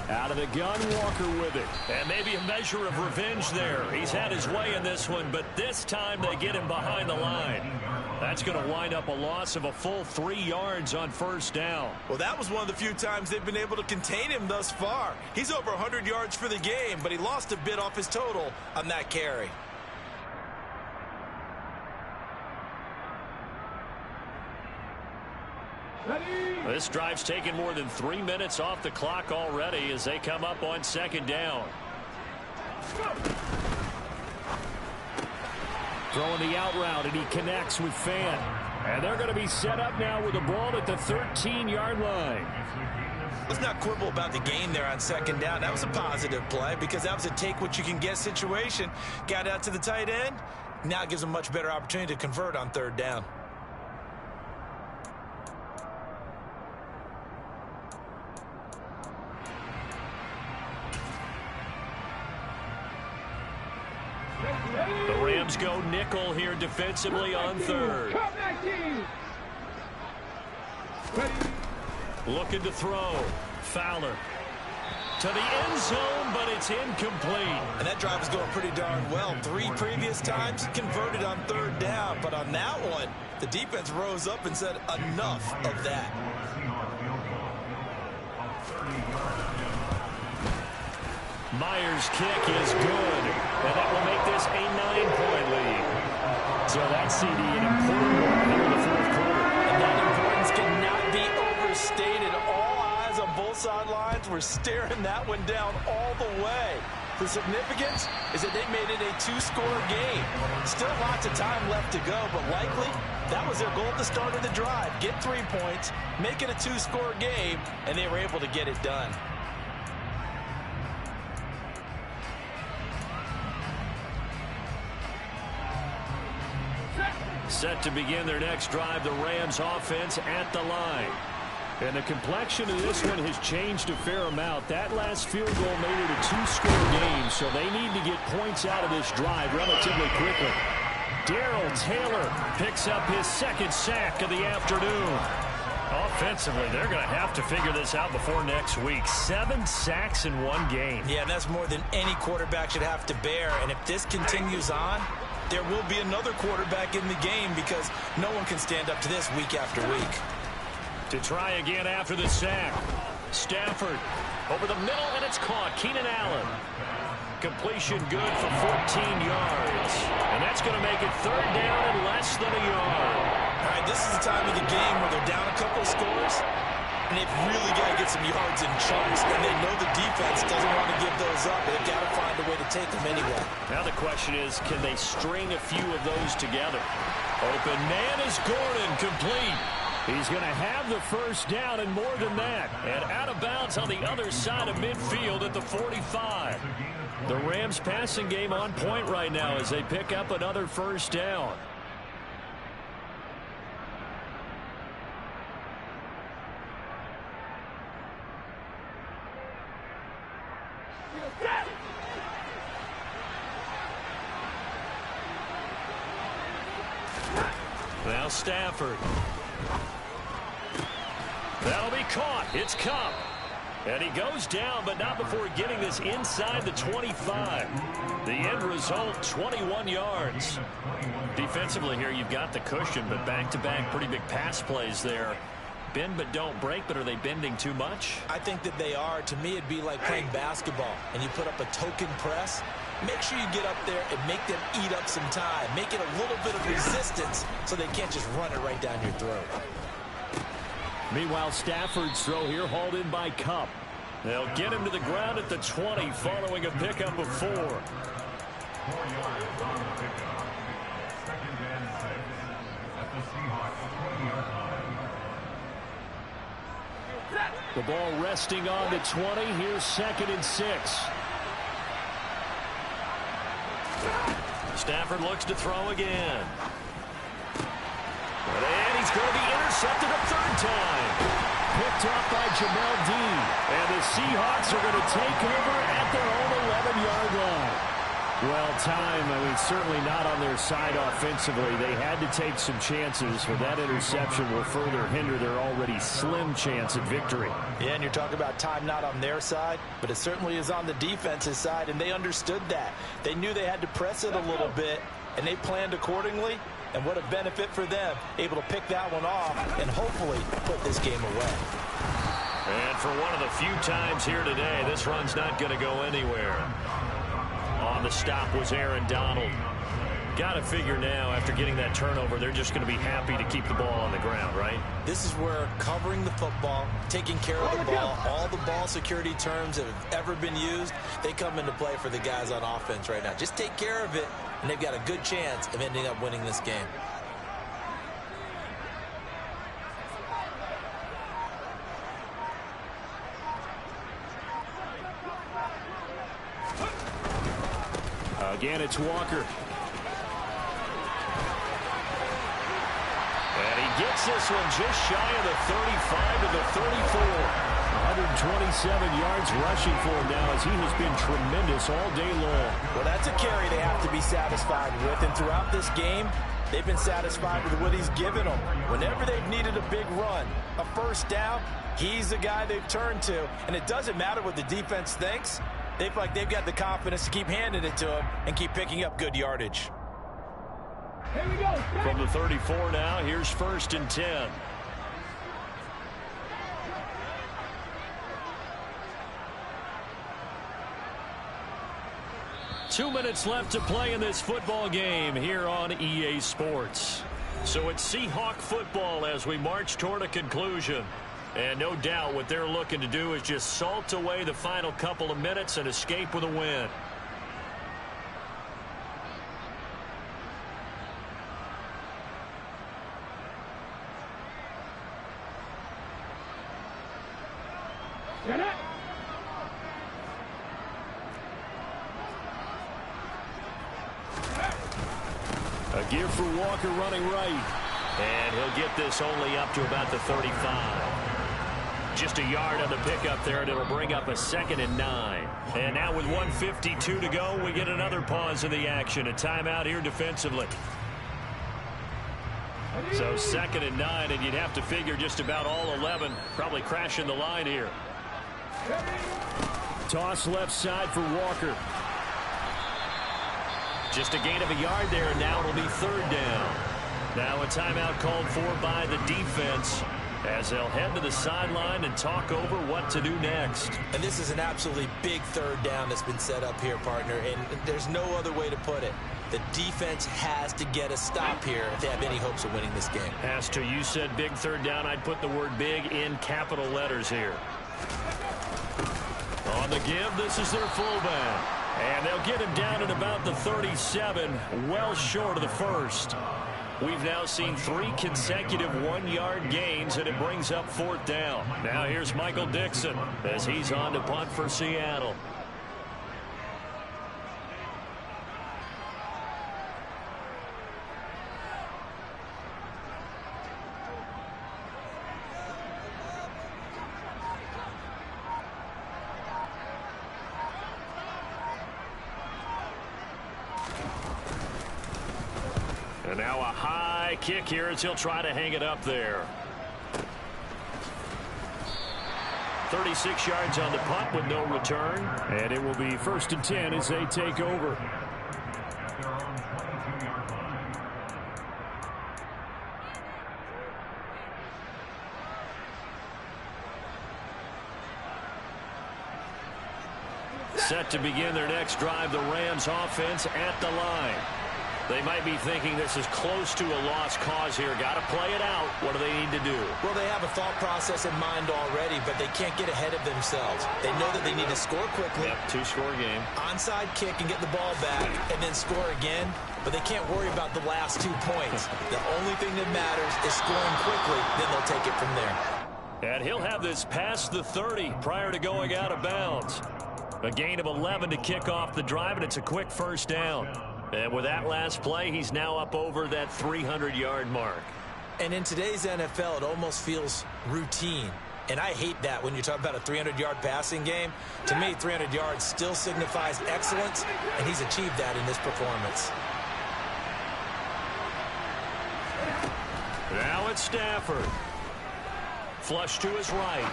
Out of the gun, Walker with it. And maybe a measure of revenge there. He's had his way in this one, but this time they get him behind the line. That's going to wind up a loss of a full 3 yards on 1st down. Well, that was one of the few times they've been able to contain him thus far. He's over 100 yards for the game, but he lost a bit off his total on that carry. This drive's taken more than 3 minutes off the clock already as they come up on 2nd down. Throwing the out route, and he connects with Fan. And they're going to be set up now with the ball at the 13-yard line. Let's not quibble about the gain there on 2nd down. That was a positive play because that was a take-what-you-can-get situation. Got out to the tight end. Now it gives them a much better opportunity to convert on 3rd down. The Rams go nickel here defensively on 3rd. Looking to throw. Fowler to the end zone, but it's incomplete. And that drive was going pretty darn well. 3 previous times converted on 3rd down. But on that one, the defense rose up and said enough of that. Myers' kick is good, and that will make this a 9-point lead. So that's CD, an important one here in the 4th quarter. And that importance cannot be overstated. All eyes on both sidelines were staring that one down all the way. The significance is that they made it a 2-score game. Still lots of time left to go, but likely that was their goal at the start of the drive. Get 3 points, make it a 2-score game, and they were able to get it done. Set to begin their next drive, the Rams offense at the line. And the complexion of this one has changed a fair amount. That last field goal made it a 2-score game, so they need to get points out of this drive relatively quickly. Darrell Taylor picks up his 2nd sack of the afternoon. Offensively, they're going to have to figure this out before next week. 7 sacks in 1 game. Yeah, and that's more than any quarterback should have to bear. And if this continues on, there will be another quarterback in the game because no one can stand up to this week after week. To try again after the sack. Stafford over the middle, and it's caught. Keenan Allen. Completion good for 14 yards. And that's going to make it 3rd down and less than a yard. All right, this is the time of the game where they're down a couple of scores, and they've really got to get some yards in chunks, and they know the defense doesn't want to give those up. They've got to find a way to take them anyway. Now the question is, can they string a few of those together? Open man is Gordon, complete. He's going to have the 1st down and more than that. And out of bounds on the other side of midfield at the 45. The Rams passing game on point right now as they pick up another 1st down. Now Stafford. That'll be caught. It's Cup. And he goes down, but not before getting this inside the 25. The end result, 21 yards. Defensively here, you've got the cushion, but back-to-back pretty big pass plays there. Bend but don't break, but are they bending too much? I think that they are. To me, it'd be like playing basketball, and you put up a token press. Make sure you get up there and make them eat up some time. Make it a little bit of resistance so they can't just run it right down your throat. Meanwhile, Stafford's throw here hauled in by Cup. They'll get him to the ground at the 20 following a pickup of 4. The ball resting on the 20. Here's 2nd and 6. Stafford looks to throw again. And he's going to be intercepted a 3rd time. Picked up by Jamel Dean. And the Seahawks are going to take over at their own 11-yard line. Well, time, certainly not on their side offensively. They had to take some chances, but that interception will further hinder their already slim chance at victory. Yeah, and you're talking about time not on their side, but it certainly is on the defense's side, and they understood that. They knew they had to press it a little bit, and they planned accordingly, and what a benefit for them, able to pick that one off and hopefully put this game away. And for one of the few times here today, this run's not going to go anywhere. On the stop was Aaron Donald. Got to figure now, after getting that turnover, they're just going to be happy to keep the ball on the ground, right? This is where covering the football, taking care of the ball, all the ball security terms that have ever been used, they come into play for the guys on offense right now. Just take care of it, and they've got a good chance of ending up winning this game. Again, it's Walker. And he gets this one just shy of the 35 to the 34. 127 yards rushing for him now as he has been tremendous all day long. Well, that's a carry they have to be satisfied with, and throughout this game, they've been satisfied with what he's given them. Whenever they've needed a big run, a first down, he's the guy they've turned to, and it doesn't matter what the defense thinks. They feel like they've got the confidence to keep handing it to him and keep picking up good yardage. Here we go. From the 34 now, here's 1st and 10. Two minutes left to play in this football game here on EA Sports. So it's Seahawk football as we march toward a conclusion. And no doubt what they're looking to do is just salt away the final couple of minutes and escape with a win. Get it. A give for Walker running right. And he'll get this only up to about the 35. Just a yard on the pickup there, and it'll bring up a 2nd and 9. And now with 1:52 to go, we get another pause in the action. A timeout here defensively. So 2nd and 9, and you'd have to figure just about all 11 probably crashing the line here. Toss left side for Walker. Just a gain of a yard there, and now it'll be 3rd down. Now a timeout called for by the defense as they'll head to the sideline and talk over what to do next. And this is an absolutely big 3rd down that's been set up here, partner, and there's no other way to put it. The defense has to get a stop here if they have any hopes of winning this game. Has to. You said big 3rd down. I'd put the word big in capital letters here. On the give, this is their fullback. And they'll get him down at about the 37, well short of the 1st. We've now seen 3 consecutive 1-yard gains, and it brings up 4th down. Now here's Michael Dixon as he's on to punt for Seattle. And now a high kick here as he'll try to hang it up there. 36 yards on the punt with no return. And it will be 1st and 10 as they take over. Set to begin their next drive, the Rams offense at the line. They might be thinking this is close to a lost cause here. Got to play it out. What do they need to do? Well, they have a thought process in mind already, but they can't get ahead of themselves. They know that they need to score quickly. Yep, 2-score game. Onside kick and get the ball back and then score again, but they can't worry about the last 2 points. The only thing that matters is scoring quickly, then they'll take it from there. And he'll have this past the 30 prior to going out of bounds. A gain of 11 to kick off the drive, and it's a quick 1st down. And with that last play, he's now up over that 300-yard mark. And in today's NFL, it almost feels routine. And I hate that when you talk about a 300-yard passing game. To me, 300 yards still signifies excellence, and he's achieved that in this performance. Now it's Stafford. Flush to his right.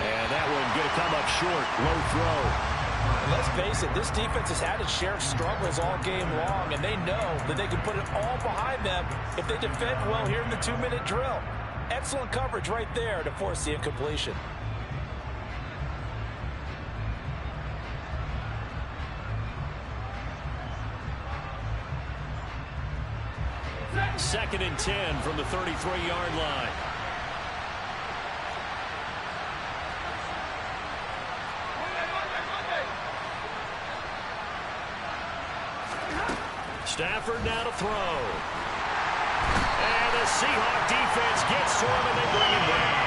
And that one going to come up short. Low throw. And let's face it, this defense has had its share of struggles all game long, and they know that they can put it all behind them if they defend well here in the 2-minute drill. Excellent coverage right there to force the incompletion. Second and 10 from the 33-yard line. Stafford now to throw. And the Seahawk defense gets to him, and they bring him down.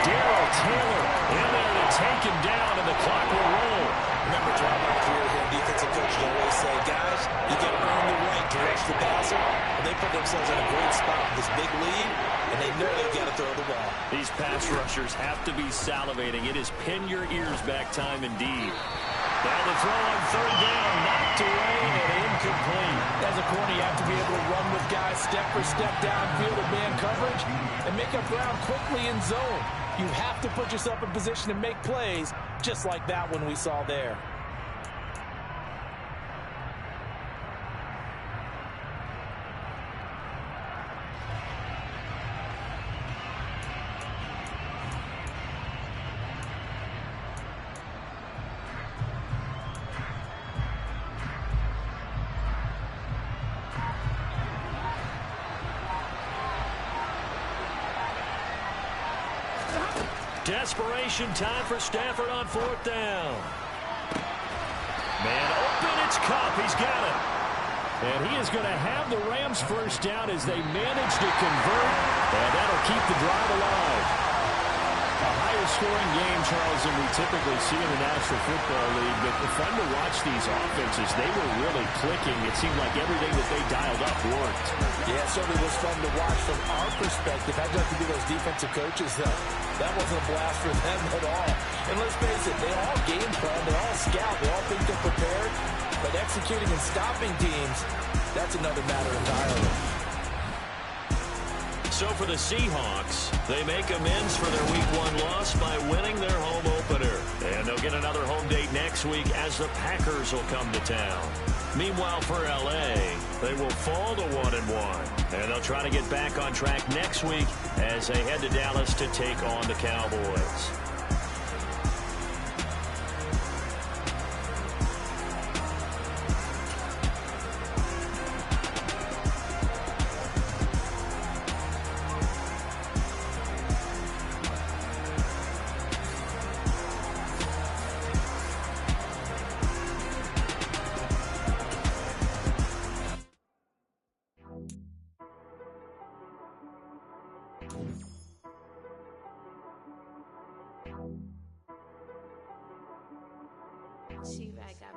Darrell Taylor in there to take him down, and the clock will roll. Remember, throughout my career here, defensive coaches always say, guys, you got to earn the right to rush the passer. And they put themselves in a great spot with this big lead, and they know they've got to throw the ball. These pass rushers have to be salivating. It is pin your ears back time indeed. Now the throw on third down, knocked away and incomplete. As a corner, you have to be able to run with guys step for step downfield in man coverage and make up ground quickly in zone. You have to put yourself in position to make plays, just like that one we saw there. Desperation time for Stafford on fourth down. Man open, it's Kupp. He's got it. And he is going to have the Rams first down as they manage to convert. And that'll keep the drive alive. A higher scoring game, Charles, than we typically see in the National Football League. But fun to watch these offenses. They were really clicking. It seemed like everything that they dialed up worked. Yeah, it certainly was fun to watch from our perspective. I'd like to be those defensive coaches, though. That wasn't a blast for them at all. And let's face it, they all game plan, they all scout, they all think they're prepared. But executing and stopping teams, that's another matter entirely. So for the Seahawks, they make amends for their Week 1 loss by winning their home opener. And they'll get another home date next week as the Packers will come to town. Meanwhile, for L.A., they will fall to 1-1. And they'll try to get back on track next week as they head to Dallas to take on the Cowboys. She right got